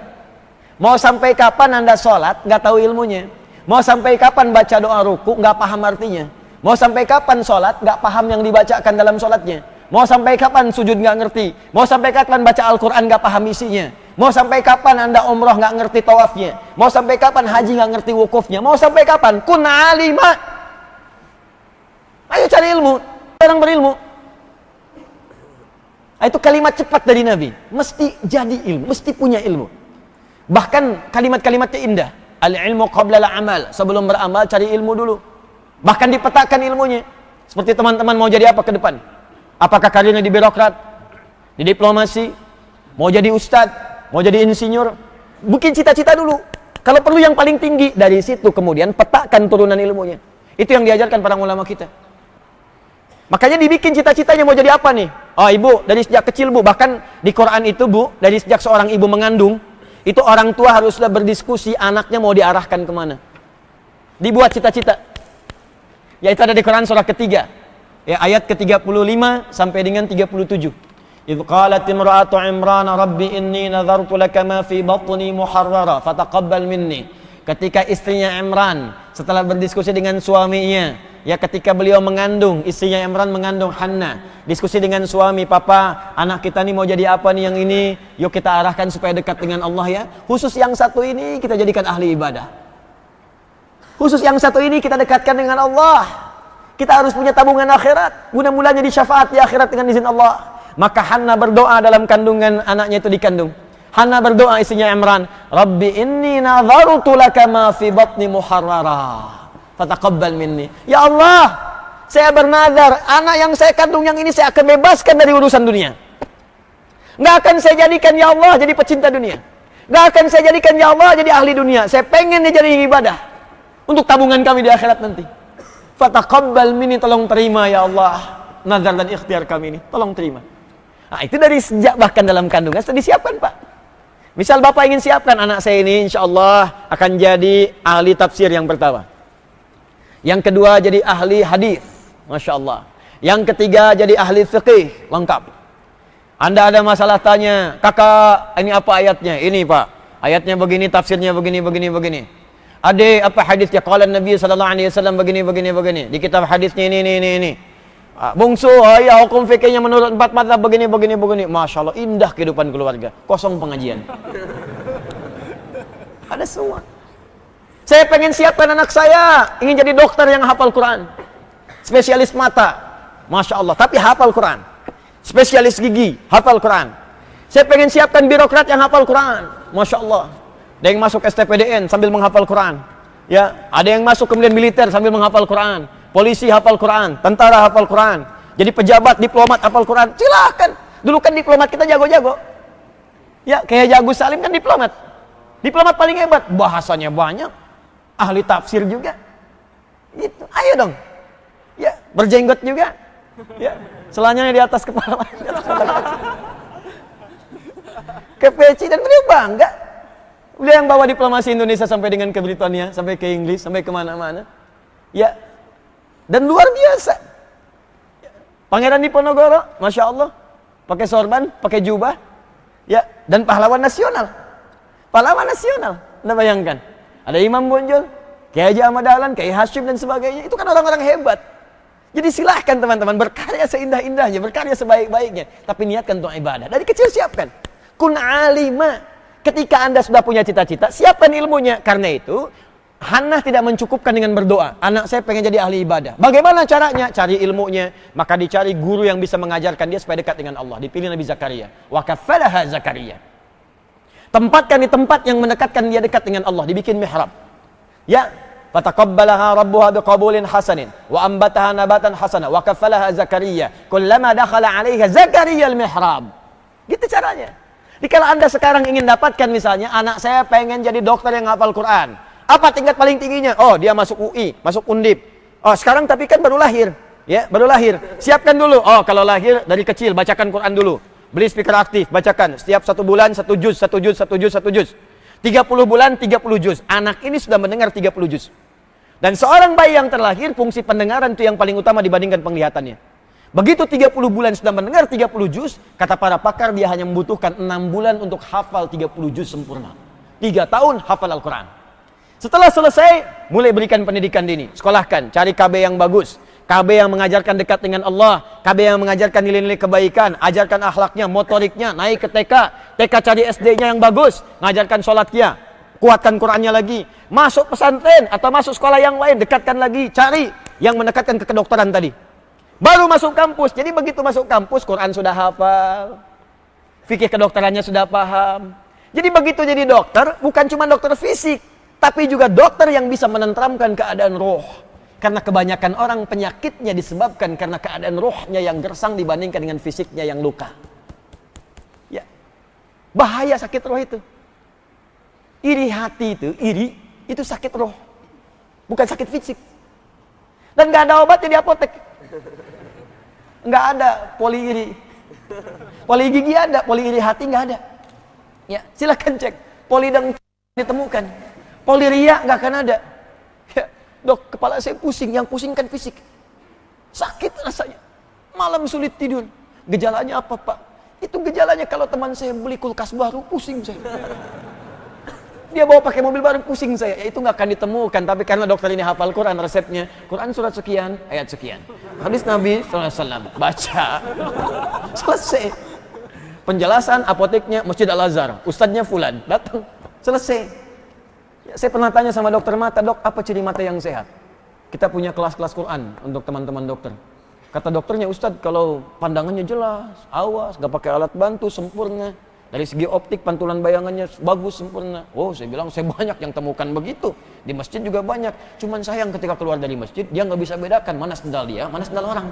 Speaker 2: Mau sampai kapan Anda sholat nggak tahu ilmunya? Mau sampai kapan baca doa ruku nggak paham artinya? Mau sampai kapan sholat nggak paham yang dibacakan dalam sholatnya? Mau sampai kapan sujud nggak ngerti? Mau sampai kapan baca Al-Quran nggak paham isinya? Mau sampai kapan Anda umroh nggak ngerti tawafnya? Mau sampai kapan haji nggak ngerti wukufnya? Mau sampai kapan? Kun alima. Ayo cari ilmu, orang berilmu. Itu kalimat cepat dari Nabi. Mesti jadi ilmu, mesti punya ilmu. Bahkan kalimat-kalimatnya indah. Al-ilmu qabla al-amal. Sebelum beramal cari ilmu dulu. Bahkan dipetakan ilmunya. Seperti teman-teman mau jadi apa ke depan? Apakah karirnya di birokrat, di diplomasi, mau jadi ustadz, mau jadi insinyur? Bikin cita-cita dulu. Kalau perlu yang paling tinggi, dari situ kemudian petakan turunan ilmunya. Itu yang diajarkan para ulama kita. Makanya dibikin cita-citanya mau jadi apa nih? Oh ibu, dari sejak kecil bu, bahkan di Quran itu bu, dari sejak seorang ibu mengandung, itu orang tua haruslah berdiskusi anaknya mau diarahkan kemana. Dibuat cita-cita. Yaitu ada di Quran surah ketiga. Ya, ayat ke-35 sampai dengan 37. Idh qalat imra'atu Imran rabbi inni nadhartu laka ma fi batni muharrara fataqabbal minni. Ketika istrinya Imran setelah berdiskusi dengan suaminya, ya ketika beliau mengandung, istrinya Imran mengandung Hanna, diskusi dengan suami, papa, anak kita nih mau jadi apa nih yang ini, yuk kita arahkan supaya dekat dengan Allah ya. Khusus yang satu ini kita jadikan ahli ibadah. Khusus yang satu ini kita dekatkan dengan Allah. Kita harus punya tabungan akhirat, guna-mulanya di syafaat di akhirat dengan izin Allah. Maka Hanna berdoa dalam kandungan anaknya itu dikandung. Hanna berdoa istrinya Imran, Rabbi inni nadhartu laka ma fi batni muharrara fataqabbal minni. Ya Allah, saya bernazar, anak yang saya kandung yang ini saya akan bebaskan dari urusan dunia. Nggak akan saya jadikan ya Allah jadi pecinta dunia. Nggak akan saya jadikan ya Allah jadi ahli dunia. Saya pengen dia jadi ibadah untuk tabungan kami di akhirat nanti. Fataqabbal minni, tolong terima ya Allah nazar dan ikhtiar kami ini, tolong terima. Nah, itu dari sejak bahkan dalam kandungan sudah disiapkan Pak. Misal Bapak ingin siapkan anak saya ini insya Allah akan jadi ahli tafsir yang pertama. Yang kedua jadi ahli hadis, Masya Allah. Yang ketiga jadi ahli fiqih, lengkap. Anda ada masalah tanya, kakak ini apa ayatnya? Ini Pak, ayatnya begini, tafsirnya begini. Ade apa hadisnya? Qala Nabi sallallahu alaihi wasallam begini. Di kitab hadisnya ini. Bungsu, ya hukum fikihnya menurut 4 mazhab begini. Masya Allah, indah kehidupan keluarga. Kosong pengajian. Ada semua. Saya pengen siapkan anak saya, ingin jadi dokter yang hafal Quran. Spesialis mata, Masya Allah, tapi hafal Quran. Spesialis gigi, hafal Quran. Saya pengen siapkan birokrat yang hafal Quran. Masya Allah. Ada yang masuk STPDN sambil menghafal Quran. Ya, ada yang masuk kemudian militer sambil menghafal Quran. Polisi hafal Quran, tentara hafal Quran. Jadi pejabat, diplomat, hafal Quran, silahkan. Dulu kan diplomat kita jago-jago. Ya, kayak Agus Salim kan diplomat. Diplomat paling hebat, bahasanya banyak, ahli tafsir juga. Gitu. Ayo dong. Ya, berjenggot juga. Ya, selanjutnya di atas kepala. Ke peci dan beliau bangga. Beliau yang bawa diplomasi Indonesia sampai dengan ke Britania, sampai ke Inggris, sampai kemana-mana. Ya, dan luar biasa. Pangeran Diponegoro, Masya Allah, pakai sorban, pakai jubah, ya, dan pahlawan nasional. Pahlawan nasional, Anda bayangkan. Ada Imam Bonjol, Kiai Haji Ahmad Dahlan, Kiai Hashim dan sebagainya. Itu kan orang-orang hebat. Jadi silahkan teman-teman, berkarya seindah-indahnya, berkarya sebaik-baiknya. Tapi niatkan untuk ibadah. Dari kecil siapkan. Kun alima. Ketika Anda sudah punya cita-cita, siapkan ilmunya. Karena itu, Hannah tidak mencukupkan dengan berdoa. Anak saya pengen jadi ahli ibadah. Bagaimana caranya? Cari ilmunya. Maka dicari guru yang bisa mengajarkan dia supaya dekat dengan Allah. Dipilih Nabi Zakaria. Wa kafalaha Zakaria. Tempatkan di tempat yang mendekatkan dia dekat dengan Allah. Dibikin mihrab. Ya. Fataqabbalaha rabbuha biqabulin hasanin. Wa ambataha nabatan hasana. Wa kafalaha Zakaria. Kullama dakhala alaiha Zakaria al-mihrab. Gitu caranya. Jadi kalau Anda sekarang ingin dapatkan misalnya, anak saya pengen jadi dokter yang hafal Quran. Apa tingkat paling tingginya? Oh, dia masuk UI, masuk Undip. Oh, sekarang tapi kan baru lahir. Ya, baru lahir. Siapkan dulu. Oh, kalau lahir dari kecil bacakan Quran dulu. Beli speaker aktif, bacakan. Setiap 1 bulan 1 juz, 1 juz, 1 juz, 1 juz. 30 bulan 30 juz. Anak ini sudah mendengar 30 juz. Dan seorang bayi yang terlahir, fungsi pendengaran itu yang paling utama dibandingkan penglihatannya. Begitu 30 bulan sudah mendengar 30 juz, kata para pakar dia hanya membutuhkan 6 bulan untuk hafal 30 juz sempurna. 3 tahun hafal Al-Quran. Setelah selesai, mulai berikan pendidikan dini. Sekolahkan, cari KB yang bagus. KB yang mengajarkan dekat dengan Allah. KB yang mengajarkan nilai-nilai kebaikan. Ajarkan akhlaknya, motoriknya, naik ke TK. TK cari SD-nya yang bagus. Mengajarkan sholatnya. Kuatkan Qurannya lagi. Masuk pesantren atau masuk sekolah yang lain, dekatkan lagi. Cari yang mendekatkan ke kedokteran tadi. Baru masuk kampus. Jadi begitu masuk kampus, Quran sudah hafal. Fikih kedokterannya sudah paham. Jadi begitu jadi dokter, bukan cuma dokter fisik, tapi juga dokter yang bisa menenteramkan keadaan roh. Karena kebanyakan orang penyakitnya disebabkan karena keadaan rohnya yang gersang dibandingkan dengan fisiknya yang luka. Ya. Bahaya sakit roh itu. Iri hati itu sakit roh. Bukan sakit fisik. Dan gak ada obatnya di apotek. Nggak ada poli iri. Poli gigi ada, poli iri hati nggak ada. Ya, silakan cek. Poli dan ditemukan. Poli ria nggak akan ada. Ya, dok, kepala saya pusing. Yang pusing kan fisik. Sakit rasanya. Malam sulit tidur. Gejalanya apa, Pak? Itu gejalanya kalau teman saya beli kulkas baru, pusing saya. Dia bawa pakai mobil baru, pusing saya. Ya, itu nggak akan ditemukan. Tapi karena dokter ini hafal Quran, resepnya Quran surat sekian, ayat sekian. Hadis Nabi SAW, baca. Selesai. Penjelasan apoteknya Masjid Al-Azhar. Ustadznya Fulan, datang. Selesai. Ya, saya pernah tanya sama dokter mata, dok, apa ciri mata yang sehat? Kita punya kelas-kelas Quran untuk teman-teman dokter. Kata dokternya, Ustadz, kalau pandangannya jelas, awas, nggak pakai alat bantu, sempurna. Dari segi optik, pantulan bayangannya bagus, sempurna. Oh, saya bilang, saya banyak yang temukan begitu. Di masjid juga banyak. Cuman sayang ketika keluar dari masjid, dia nggak bisa bedakan mana sendal dia, mana sendal orang.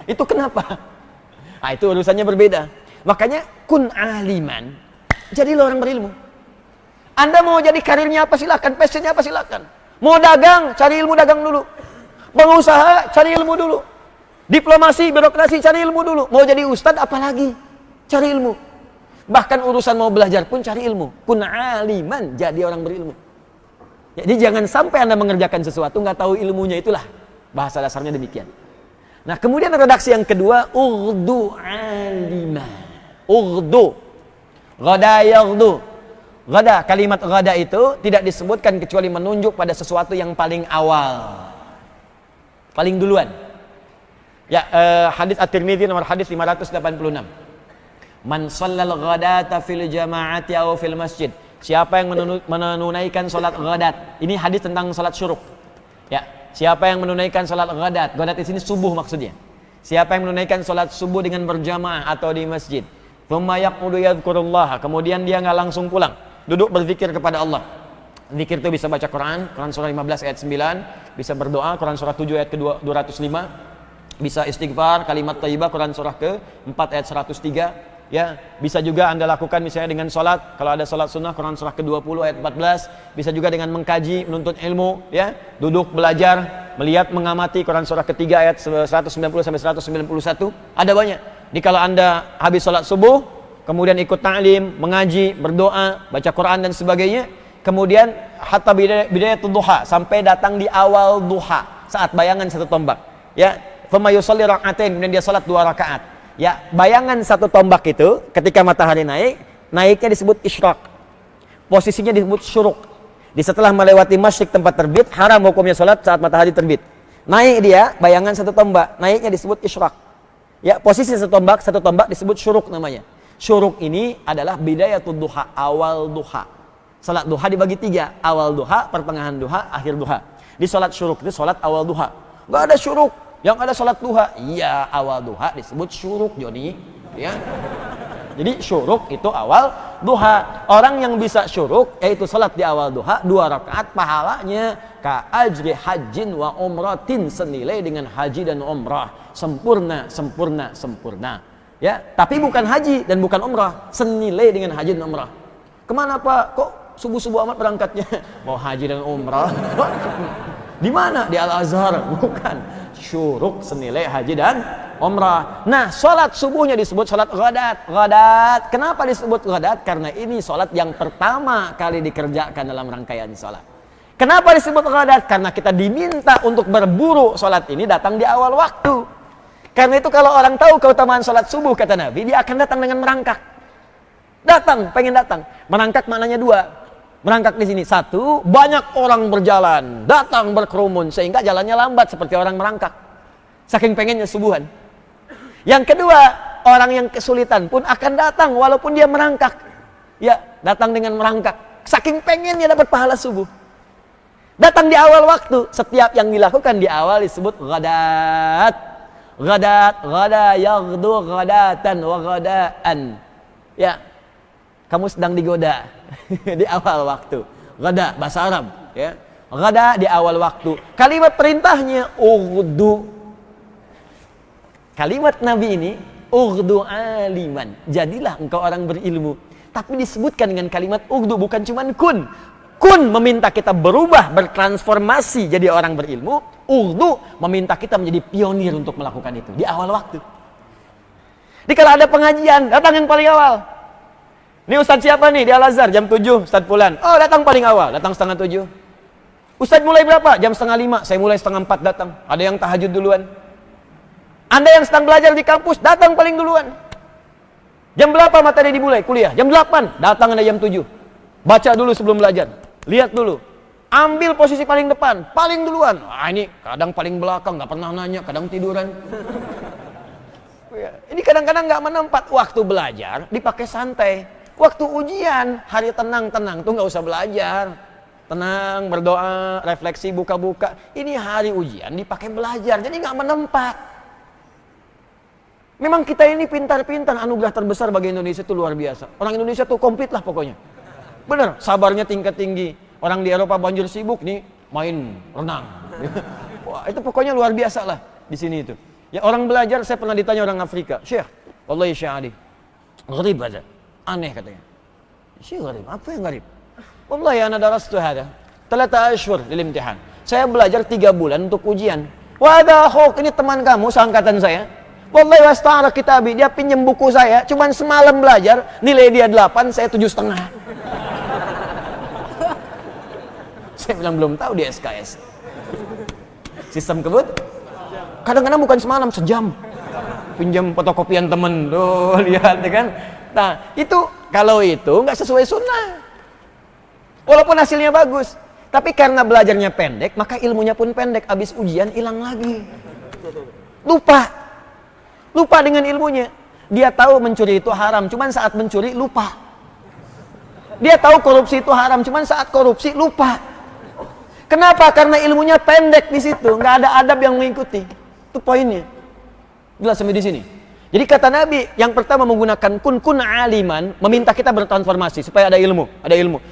Speaker 2: Itu kenapa? Nah, itu urusannya berbeda. Makanya, kun aliman. Jadilah orang berilmu. Anda mau jadi karirnya apa silakan, passionnya apa silakan. Mau dagang, cari ilmu dagang dulu. Pengusaha, cari ilmu dulu. Diplomasi, birokrasi, cari ilmu dulu. Mau jadi ustadz, apalagi? Cari ilmu. Bahkan urusan mau belajar pun cari ilmu. Kun aliman, jadi orang berilmu. Jadi jangan sampai Anda mengerjakan sesuatu, nggak tahu ilmunya, itulah. Bahasa dasarnya demikian. Nah, kemudian redaksi yang kedua, ughdu aliman. Ughdu. Ghada yaghdu. Ghada, kalimat ghada itu tidak disebutkan kecuali menunjuk pada sesuatu yang paling awal. Paling duluan. Ya, hadis At-Tirmidzi nomor hadis 586. Man shallal ghadata fil jama'ati aw fil masjid. Siapa yang menunaikan salat ghadat. Ini hadis tentang salat syuruk. Ya, siapa yang menunaikan salat ghadat. Ghadat di sini subuh maksudnya. Siapa yang menunaikan salat subuh dengan berjamaah atau di masjid. Tsumma yaqudu yadhkurullah. Kemudian dia enggak langsung pulang. Duduk berzikir kepada Allah. Zikir itu bisa baca Quran, Quran surah 15 ayat 9, bisa berdoa, Quran surah 7 ayat ke-205, bisa istighfar, kalimat thayyibah, Quran surah ke-4 ayat 103. Ya, bisa juga Anda lakukan misalnya dengan sholat, kalau ada sholat sunnah, Quran surah ke-20 ayat 14. Bisa juga dengan mengkaji, menuntut ilmu, ya, duduk belajar, melihat, mengamati, Quran surah ketiga ayat 190 sampai 191. Ada banyak. Jadi kalau Anda habis sholat subuh, kemudian ikut ta'lim, mengaji, berdoa, baca Quran dan sebagainya, kemudian hatta bidayatul duha, sampai datang di awal duha, saat bayangan satu tombak, ya, fama yusalli rak'atain, kemudian dia salat 2 rakaat. Ya, bayangan satu tombak itu ketika matahari naiknya disebut isyraq. Posisinya disebut syuruk. Di setelah melewati masyriq tempat terbit, haram hukumnya salat saat matahari terbit. Naik dia, bayangan satu tombak, naiknya disebut isyraq. Ya, posisi satu tombak disebut syuruk namanya. Syuruk ini adalah bidayatul duha, awal duha. Salat duha dibagi 3, awal duha, pertengahan duha, akhir duha. Di salat syuruk itu salat awal duha. Enggak ada syuruk, yang ada salat duha. Iya, awal duha disebut syuruk, Joni. Ya. Jadi syuruk itu awal duha. Orang yang bisa syuruk, yaitu salat di awal duha 2 rakaat, pahalanya ka ajri hajjin wa umratin, senilai dengan haji dan umrah. Sempurna, sempurna, sempurna. Ya, tapi bukan haji dan bukan umrah, senilai dengan haji dan umrah. Kemana Pak? Kok subuh-subuh amat berangkatnya? Mau haji dan umrah? Di mana? Di Al-Azhar? Bukan. Syuruk senilai haji dan umrah. Nah, sholat subuhnya disebut sholat ghadat. Ghadat. Kenapa disebut ghadat? Karena ini sholat yang pertama kali dikerjakan dalam rangkaian sholat. Kenapa disebut ghadat? Karena kita diminta untuk berburu sholat ini datang di awal waktu. Karena itu kalau orang tahu keutamaan sholat subuh, kata Nabi, dia akan datang dengan merangkak. Datang, pengen datang. Merangkak maknanya 2. Merangkak di sini, 1, banyak orang berjalan, datang berkerumun sehingga jalannya lambat seperti orang merangkak. Saking pengennya subuhan. Yang kedua, orang yang kesulitan pun akan datang walaupun dia merangkak. Ya, datang dengan merangkak. Saking pengennya dapat pahala subuh. Datang di awal waktu. Setiap yang dilakukan di awal disebut ghadat. Ghadat, ghada yaghdu ghadatan wa ghadaan. Ya. Kamu sedang digoda di awal waktu. Ghada, bahasa Arab. Ya. Ghada di awal waktu. Kalimat perintahnya, ughdu. Kalimat Nabi ini, ughdu aliman. Jadilah engkau orang berilmu. Tapi disebutkan dengan kalimat ughdu, bukan cuma kun. Kun meminta kita berubah, bertransformasi jadi orang berilmu. Ughdu meminta kita menjadi pionir untuk melakukan itu di awal waktu. Jadi kalau ada pengajian, datang yang paling awal. Ini Ustadz siapa nih di Al-Azhar jam 7, Ustadz Fulan. Oh, datang paling awal, datang setengah 7. Ustadz mulai berapa? Jam setengah 5, saya mulai setengah 4 datang. Ada yang tahajud duluan. Anda yang sedang belajar di kampus, datang paling duluan. Jam berapa materi dimulai? Kuliah. Jam 8, datang Anda jam 7. Baca dulu sebelum belajar. Lihat dulu. Ambil posisi paling depan, paling duluan. Ah, ini kadang paling belakang, nggak pernah nanya, kadang tiduran. Ini kadang-kadang nggak menempat. Waktu belajar dipakai santai. Waktu ujian, hari tenang-tenang tuh nggak usah belajar. Tenang, berdoa, refleksi, buka-buka. Ini hari ujian dipakai belajar, jadi nggak menempat. Memang kita ini pintar-pintar, anugerah terbesar bagi Indonesia itu luar biasa. Orang Indonesia tuh komplit lah pokoknya. Bener, sabarnya tingkat tinggi. Orang di Eropa banjir sibuk, nih main renang. Wah, itu pokoknya luar biasa lah di sini itu. Ya orang belajar, saya pernah ditanya orang Afrika, Syekh, wallahi Syekh Adi, gharib aja. Aneh katanya. Syekh gharib, apa yang gharib? Wallahi ana darastu hada 3 ashhur lil imtihan. Saya belajar 3 bulan untuk ujian. Wa hadha akhuk, ini teman kamu seangkatan saya. Wallahi wasta'ara kitabi, dia pinjam buku saya, cuman semalam belajar, nilai dia 8, saya 7,5. Saya bilang belum tahu dia SKS. Sistem kebut? Kadang-kadang bukan semalam, sejam. Pinjam fotokopian temen, tuh lihat kan. Nah, itu kalau itu nggak sesuai sunnah. Walaupun hasilnya bagus, tapi karena belajarnya pendek, maka ilmunya pun pendek. Habis ujian hilang lagi. Lupa dengan ilmunya. Dia tahu mencuri itu haram, cuman saat mencuri lupa. Dia tahu korupsi itu haram, cuman saat korupsi lupa. Kenapa? Karena ilmunya pendek di situ, nggak ada adab yang mengikuti. Itu poinnya. Jelas sampai di sini. Jadi kata Nabi, yang pertama menggunakan kun aliman, meminta kita bertransformasi supaya ada ilmu.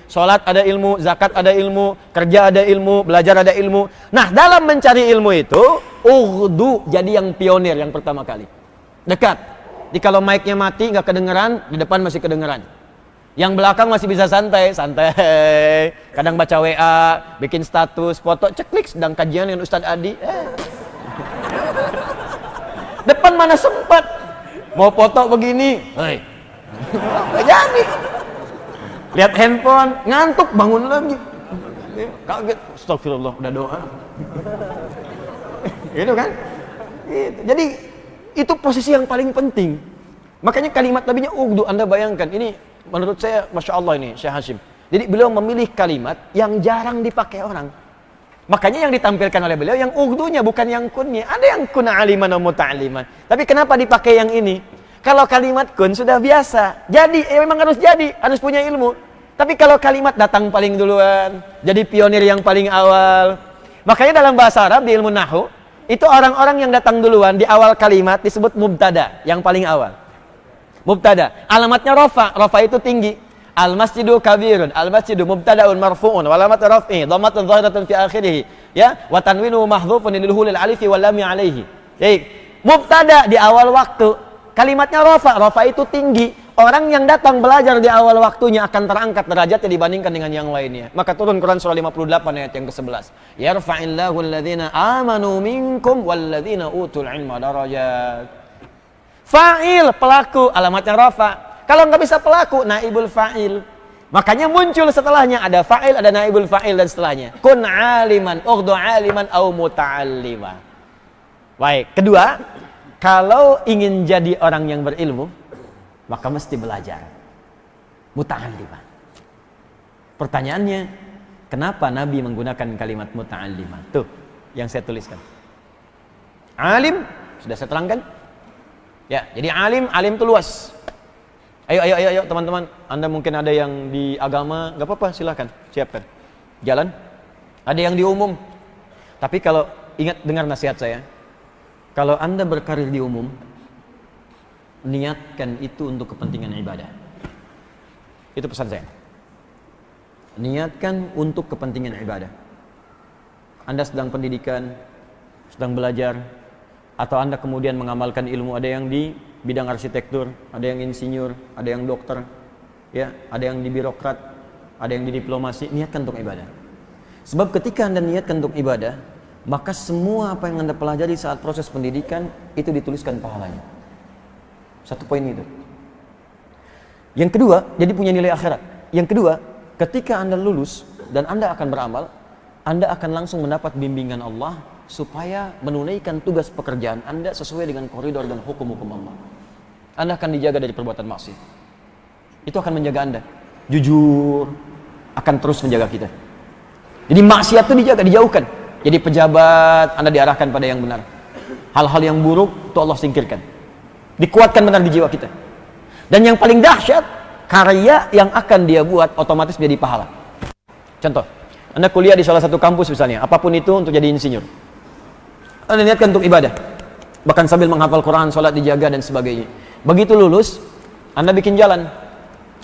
Speaker 2: Salat ada ilmu, zakat ada ilmu, kerja ada ilmu, belajar ada ilmu. Nah, dalam mencari ilmu itu, ughdu jadi yang pionir yang pertama kali. Dekat. Jadi kalau mic-nya mati nggak kedengeran, di depan masih kedengeran. Yang belakang masih bisa santai. Kadang baca WA, bikin status, foto, ceklik sedang kajian dengan Ustadz Adi. Depan mana sempat. Mau foto begini, nggak jadi. Lihat handphone, ngantuk, bangun lagi. Kaget, astagfirullah, udah doa. Gitu kan? Gitu. Jadi itu posisi yang paling penting. Makanya kalimat Nabinya ughdu, Anda bayangkan. Ini menurut saya, Masya Allah ini, Syekh Hashim. Jadi beliau memilih kalimat yang jarang dipakai orang. Makanya yang ditampilkan oleh beliau yang ughdunya, bukan yang kunnya. Ada yang kun aliman wa muta'aliman. Tapi kenapa dipakai yang ini? Kalau kalimat kun sudah biasa. Jadi, memang harus jadi. Harus punya ilmu. Tapi kalau kalimat datang paling duluan. Jadi pionir yang paling awal. Makanya dalam bahasa Arab, di ilmu Nahwu, itu orang-orang yang datang duluan di awal kalimat disebut mubtada. Yang paling awal. Mubtada. Alamatnya rafa. Rafa itu tinggi. Al-masjidu kabirun, al-masjidu mubtada'un marfu'un, wa alamat raf'i dhammatun dhahiratun fi akhirih, ya, wa tanwinu mahdhufun lil hulil alifi wal lam alaihi. Baik, mubtada di awal waktu, kalimatnya rafa, rafa itu tinggi. Orang yang datang belajar di awal waktunya akan terangkat derajatnya dibandingkan dengan yang lainnya. Maka turun Quran surah 58 ayat yang ke-11. Yarfa'illahu alladhina amanu minkum walladzina utul ilma darajat. Fa'il, pelaku, alamatnya rafa. Kalau nggak bisa pelaku, naibul fa'il. Makanya muncul setelahnya, ada fa'il, ada naibul fa'il dan setelahnya. Kun aliman, ughdu aliman au muta'allima. Baik, kedua, kalau ingin jadi orang yang berilmu, maka mesti belajar. Muta'allima. Pertanyaannya, kenapa Nabi menggunakan kalimat muta'allima? Tuh, yang saya tuliskan. Alim, sudah saya terangkan. Ya, jadi alim itu luas. Ayo teman-teman, Anda mungkin ada yang di agama, nggak apa-apa, silahkan, siapkan. Jalan, ada yang di umum. Tapi kalau, ingat dengar nasihat saya, kalau Anda berkarir di umum, niatkan itu untuk kepentingan ibadah. Itu pesan saya. Niatkan untuk kepentingan ibadah. Anda sedang pendidikan, sedang belajar, atau Anda kemudian mengamalkan ilmu, ada yang di bidang arsitektur, ada yang insinyur, ada yang dokter, ya, ada yang di birokrat, ada yang di diplomasi. Niatkan untuk ibadah. Sebab ketika Anda niatkan untuk ibadah, maka semua apa yang Anda pelajari saat proses pendidikan itu dituliskan pahalanya. Satu poin itu. Yang kedua, jadi punya nilai akhirat. Yang kedua, ketika Anda lulus dan Anda akan beramal, Anda akan langsung mendapat bimbingan Allah supaya menunaikan tugas pekerjaan Anda sesuai dengan koridor dan hukum-hukum Allah. Anda akan dijaga dari perbuatan maksiat. Itu akan menjaga Anda. Jujur akan terus menjaga kita. Jadi maksiat itu dijaga, dijauhkan. Jadi pejabat, Anda diarahkan pada yang benar. Hal-hal yang buruk itu Allah singkirkan. Dikuatkan benar di jiwa kita. Dan yang paling dahsyat, karya yang akan dia buat otomatis menjadi pahala. Contoh, Anda kuliah di salah satu kampus misalnya, apapun itu untuk jadi insinyur. Anda niatkan untuk ibadah, bahkan sambil menghafal Quran, sholat dijaga dan sebagainya. Begitu lulus, Anda bikin jalan.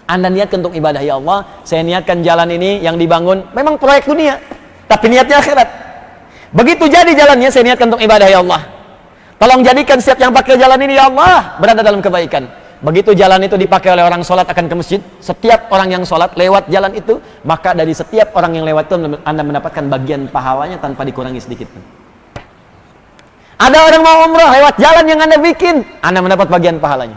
Speaker 2: Anda niatkan untuk ibadah, ya Allah, saya niatkan jalan ini yang dibangun, memang proyek dunia, tapi niatnya akhirat. Begitu jadi jalannya, saya niatkan untuk ibadah, ya Allah. Tolong jadikan setiap yang pakai jalan ini, ya Allah, berada dalam kebaikan. Begitu jalan itu dipakai oleh orang sholat akan ke masjid, setiap orang yang sholat lewat jalan itu, maka dari setiap orang yang lewat itu Anda mendapatkan bagian pahalanya tanpa dikurangi sedikit pun. Ada orang mau umrah lewat jalan yang Anda bikin, Anda mendapat bagian pahalanya.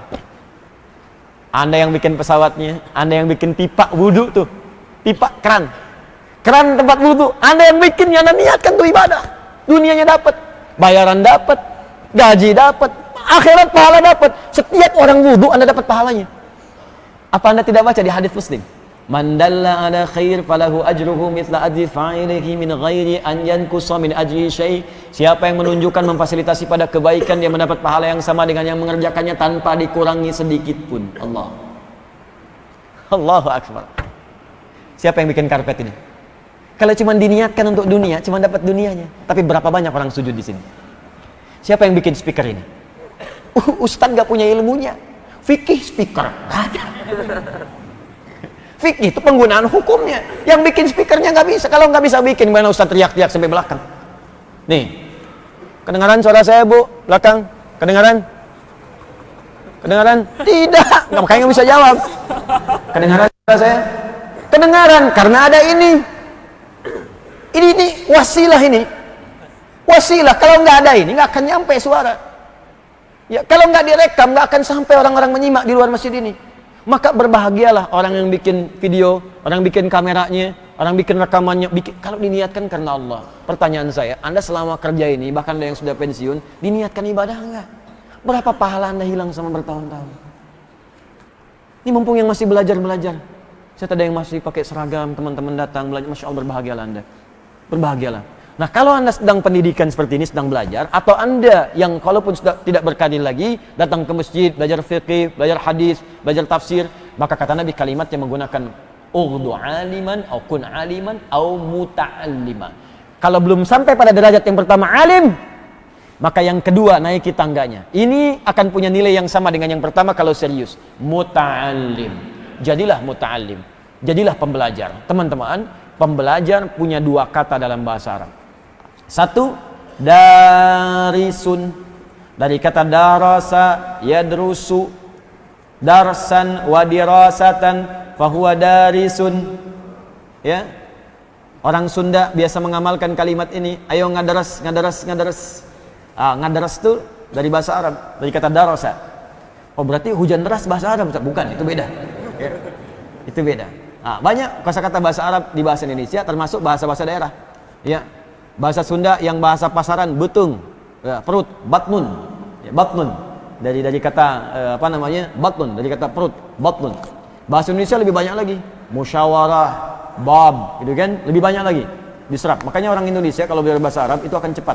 Speaker 2: Anda yang bikin pesawatnya, Anda yang bikin pipa wudhu tuh, pipa keran tempat wudhu, Anda yang bikin, Anda niatkan tuh ibadah, dunianya dapat, bayaran dapat, gaji dapat, akhirat pahala dapat. Setiap orang wudhu Anda dapat pahalanya. Apa Anda tidak baca di hadis Muslim? Man dalla ala khair falahu ajruhu mithla ajri fa'ilihi min ghairi an yankusa min ajri syai'. Siapa yang menunjukkan memfasilitasi pada kebaikan, dia mendapat pahala yang sama dengan yang mengerjakannya tanpa dikurangi sedikit pun. Allahu akbar. Siapa yang bikin karpet ini? Kalau cuma diniatkan untuk dunia, cuma dapat dunianya. Tapi berapa banyak orang sujud di sini? Siapa yang bikin speaker ini? Ustadz gak punya ilmunya. Fikih speaker, gak ada. Fikih itu penggunaan hukumnya. Yang bikin speakernya nggak bisa. Kalau nggak bisa bikin, gimana Ustadz teriak-teriak sampai belakang? Nih, kedengaran suara saya Bu, belakang? Kedengaran? Kedengaran? Tidak, makanya nggak bisa jawab. Kedengaran suara saya? Kedengaran, karena ada ini. Ini wasilah ini. Wasilah, kalau nggak ada ini, nggak akan nyampe suara. Ya, kalau nggak direkam, nggak akan sampai orang-orang menyimak di luar masjid ini. Maka berbahagialah orang yang bikin video, orang bikin kameranya, orang bikin rekamannya, kalau diniatkan karena Allah. Pertanyaan saya, Anda selama kerja ini, bahkan ada yang sudah pensiun, diniatkan ibadah enggak? Berapa pahala Anda hilang sama bertahun-tahun? Ini mumpung yang masih belajar-belajar. Saya ada yang masih pakai seragam, teman-teman datang belajar, Masya Allah, berbahagialah Anda. Berbahagialah. Nah, kalau Anda sedang pendidikan seperti ini, sedang belajar, atau Anda yang kalaupun sudah tidak berkarir lagi, datang ke masjid, belajar fiqih, belajar hadis, belajar tafsir, maka kata Nabi kalimat yang menggunakan ughdu aliman, au kun aliman, au muta'allima. Kalau belum sampai pada derajat yang pertama alim, maka yang kedua naiki tangganya. Ini akan punya nilai yang sama dengan yang pertama kalau serius. Muta'allim. Jadilah muta'allim. Jadilah pembelajar. Teman-teman, pembelajar punya dua kata dalam bahasa Arab. Satu, darisun, dari kata darasa yadrusu, darsan wa dirasatan fahuwa darisun. Ya, orang Sunda biasa mengamalkan kalimat ini. Ayo ngadaras, ngadaras, ngadaras. Ngadaras itu dari bahasa Arab, dari kata darasa. Oh, berarti hujan deras bahasa Arab? Bukan, itu beda. Ya, itu beda. Banyak kosakata bahasa Arab di bahasa Indonesia, termasuk bahasa-bahasa daerah. Ya. Bahasa Sunda yang bahasa pasaran, betung, ya, perut, batnun, ya, batnun, dari kata batnun, dari kata perut, batnun. Bahasa Indonesia lebih banyak lagi, musyawarah, bab, gitu kan, lebih banyak lagi diserap. Makanya orang Indonesia kalau belajar bahasa Arab itu akan cepat,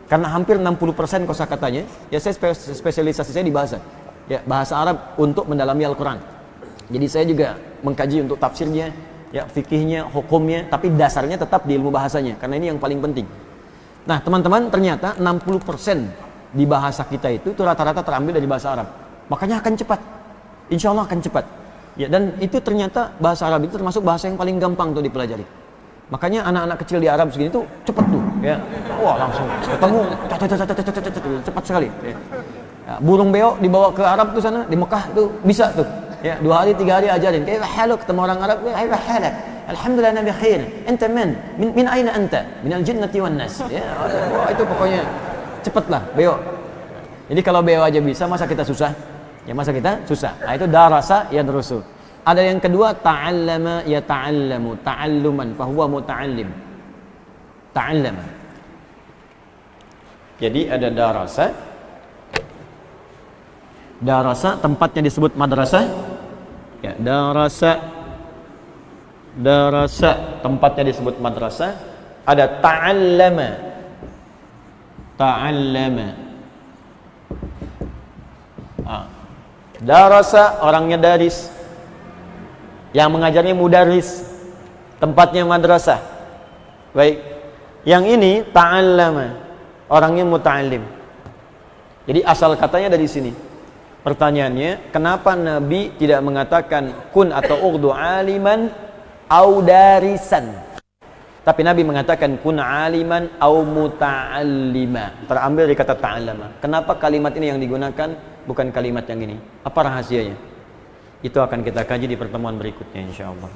Speaker 2: karena hampir 60% kosakatanya, ya saya spesialisasi saya di bahasa, ya bahasa Arab untuk mendalami Al-Quran. Jadi saya juga mengkaji untuk tafsirnya, ya fikihnya, hukumnya, tapi dasarnya tetap di ilmu bahasanya, karena ini yang paling penting. Nah, teman-teman, ternyata 60% di bahasa kita itu rata-rata terambil dari bahasa Arab. Makanya akan cepat. Insya Allah akan cepat. Ya, dan itu ternyata bahasa Arab itu termasuk bahasa yang paling gampang tuh dipelajari. Makanya anak-anak kecil di Arab segini tuh cepat tuh, ya. Wah, langsung ketemu cepat sekali, ya. Ya, burung beo dibawa ke Arab tuh sana, di Mekah tuh bisa tuh. Ya, 2 hari 3 hari ajarin. Kaifa haluk, ketemu orang Arab, kaifa halak? Alhamdulillah nabi khair. Anta man? Min aina anta? Minal jinnati wan nas. Ya, itu pokoknya cepatlah beo. Jadi kalau beo aja bisa, masa kita susah? Ya masa kita susah. Nah, itu darasa yadrusu. Ada yang kedua, ta'allama yata'allamu, ta'alluman, fahuwa muta'allim. Ta'allama. Jadi ada darasa. Darasa tempatnya disebut madrasah. Ya, darasa tempatnya disebut madrasah. Ada ta'allama. Darasa orangnya daris, yang mengajarnya mudaris, tempatnya madrasah. Baik, yang ini ta'allama, orangnya muta'allim. Jadi asal katanya dari sini. Pertanyaannya, kenapa Nabi tidak mengatakan kun atau ughdu aliman au darisan, tapi Nabi mengatakan kun aliman au muta'allima? Terambil dari kata ta'allama. Kenapa kalimat ini yang digunakan, bukan kalimat yang ini? Apa rahasianya? Itu akan kita kaji di pertemuan berikutnya insyaallah.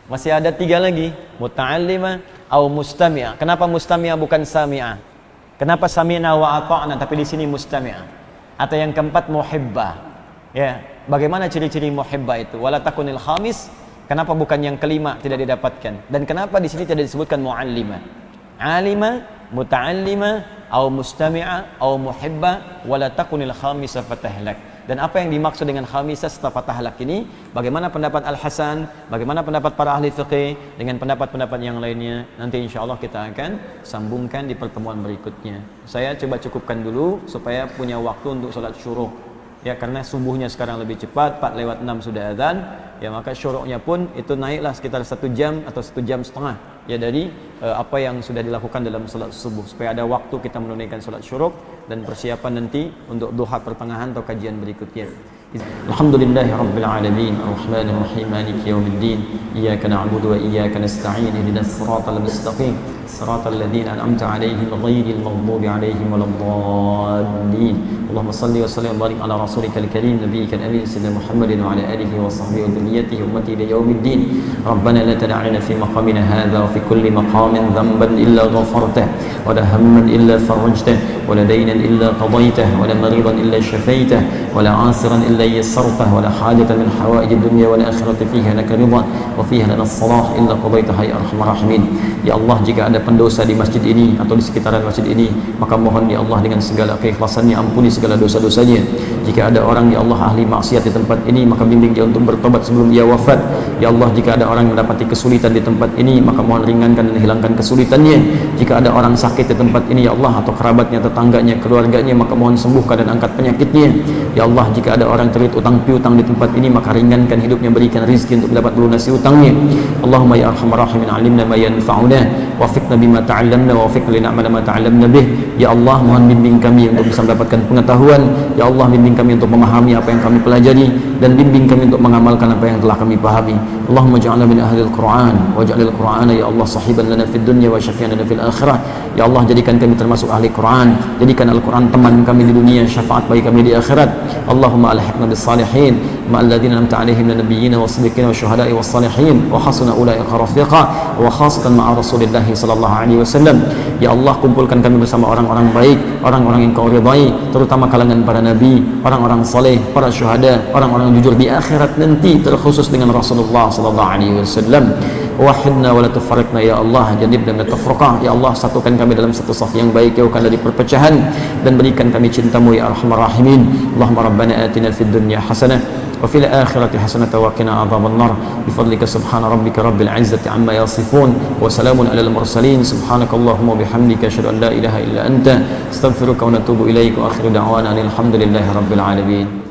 Speaker 2: Masih ada 3 lagi, muta'allima au mustami'ah. Kenapa mustami'ah bukan sami'ah? Kenapa sami'na wa ata'na tapi di sini mustami'ah? Atau yang keempat, muhibbah. Ya, bagaimana ciri-ciri muhibbah itu? Wala takunil khamis. Kenapa bukan yang kelima tidak didapatkan? Dan kenapa di sini tidak disebutkan mu'allima? Alima, muta'allima, au mustami'a, au muhibba, wala takunil khamisa fatahlak. Dan apa yang dimaksud dengan khamisah setelah fatahlak ini? Bagaimana pendapat Al-Hasan? Bagaimana pendapat para ahli fiqih? Dengan pendapat-pendapat yang lainnya, nanti insya Allah kita akan sambungkan di pertemuan berikutnya. Saya coba cukupkan dulu supaya punya waktu untuk sholat syuruq. Ya, karena subuhnya sekarang lebih cepat, 4:06 sudah azan. Ya, maka syuruqnya pun itu naiklah sekitar 1 jam atau 1 jam setengah. Ya, dari
Speaker 1: apa yang sudah dilakukan dalam salat subuh, supaya ada waktu kita menunaikan salat syuruk dan persiapan nanti untuk duha pertengahan atau kajian berikutnya. Alhamdulillahi Rabbil Alamin, Ar-Rahmanir Rahim, Maliki Yawmiddin, Iyyaka na'budu wa iyyaka nasta'in, ihdinas siratal mustaqim, siratal ladzina an'amta 'alaihim ghairil maghdubi 'alaihim waladdallin. Allahumma shalli wa sallim wa barik ala rasulikal karim nabiyyikal amin sayyidina Muhammadin wa ala alihi wa sahbihi wa dhurriyyatihi ummati ila yaumiddin. Rabbana la tad'a lana fi maqamina hadha wa fi kulli maqamin dhanban illa ghafartah wa la hamman illa farajtah wa la daynan illa qadaytah wa la maridan illa shafaitah wa la 'asiran illa yassartah wa la hajatan min hawaij ad-dunya wal akhirati fiha laka ridha wa fiha lana as-salah illa qadaitaha ya arhamar rahimin. Ya Allah, jika ada pendosa di masjid ini atau di sekitaran masjid ini, maka mohon ya Allah dengan segala keikhlasannya ampuni segala dosa-dosanya. Jika ada orang ya Allah ahli maksiat di tempat ini, maka bimbing dia untuk bertobat sebelum dia wafat. Ya Allah, jika ada orang yang mendapati kesulitan di tempat ini, maka mohon ringankan dan hilangkan kesulitannya. Jika ada orang sakit di tempat ini ya Allah, atau kerabatnya, tetangganya, keluarganya, maka mohon sembuhkan dan angkat penyakitnya. Ya Allah, jika ada orang terlilit utang piutang di tempat ini, maka ringankan hidupnya, berikan rezeki untuk dapat melunasi utangnya. Allahumma ya arhamar rahimin, alimna ma yanfa'una, wafiqna bima ta'allamna, wafiqna li na'mala ma ta'allamna bih. Ya Allah, mohon bimbing kami untuk bisa mendapatkan pengetahuan. Ya Allah, bimbing kami untuk memahami apa yang kami pelajari, dan bimbing kami untuk mengamalkan apa yang telah kami pahami. Allahumma ja'alna min ahlil Qur'an, waj'alil Qur'ana ya Allah sahiban lana fid dunya wa syafi'an lana fil akhirah. Ya Allah, jadikan kami termasuk ahli Qur'an, jadikan Al-Qur'an teman kami di dunia, syafaat bagi kami di akhirat. Allahumma alhiqna bis salihin ma'al ladzina an'amta 'alaihim minal nabiyyin was-siddiqin wasyuhada'i was-salihin wa hasuna ulaika rafiqa, wa khasatan ma'a Rasulillah sallallahu alaihi wasallam. Ya Allah, kumpulkan kami bersama orang-orang baik, orang-orang yang Kau ridai, terutama kalangan para nabi, orang-orang saleh, para syuhada, orang-orang jujur di akhirat nanti, terkhusus dengan Rasulullah sallallahu alaihi wasallam. Wahidna wa la tufarriqna ya Allah, janibna min tafriqah. Ya Allah, satukan kami dalam satu saf yang baik, jauhkan dari perpecahan, dan berikan kami cinta-Mu ya arhamar rahimin. Allahumma rabbana atina fid dunya hasanah wa fil akhirati hasanah wa qina adzaban nar bi fadlika subhana rabbika rabbil izzati amma yasifun wa salamun alal mursalin subhanakallahumma wa bihamdika asyhadu an la ilaha illa anta astaghfiruka wa atubu ilaik wa akhiru da'wana alhamdulillahi rabbil alamin.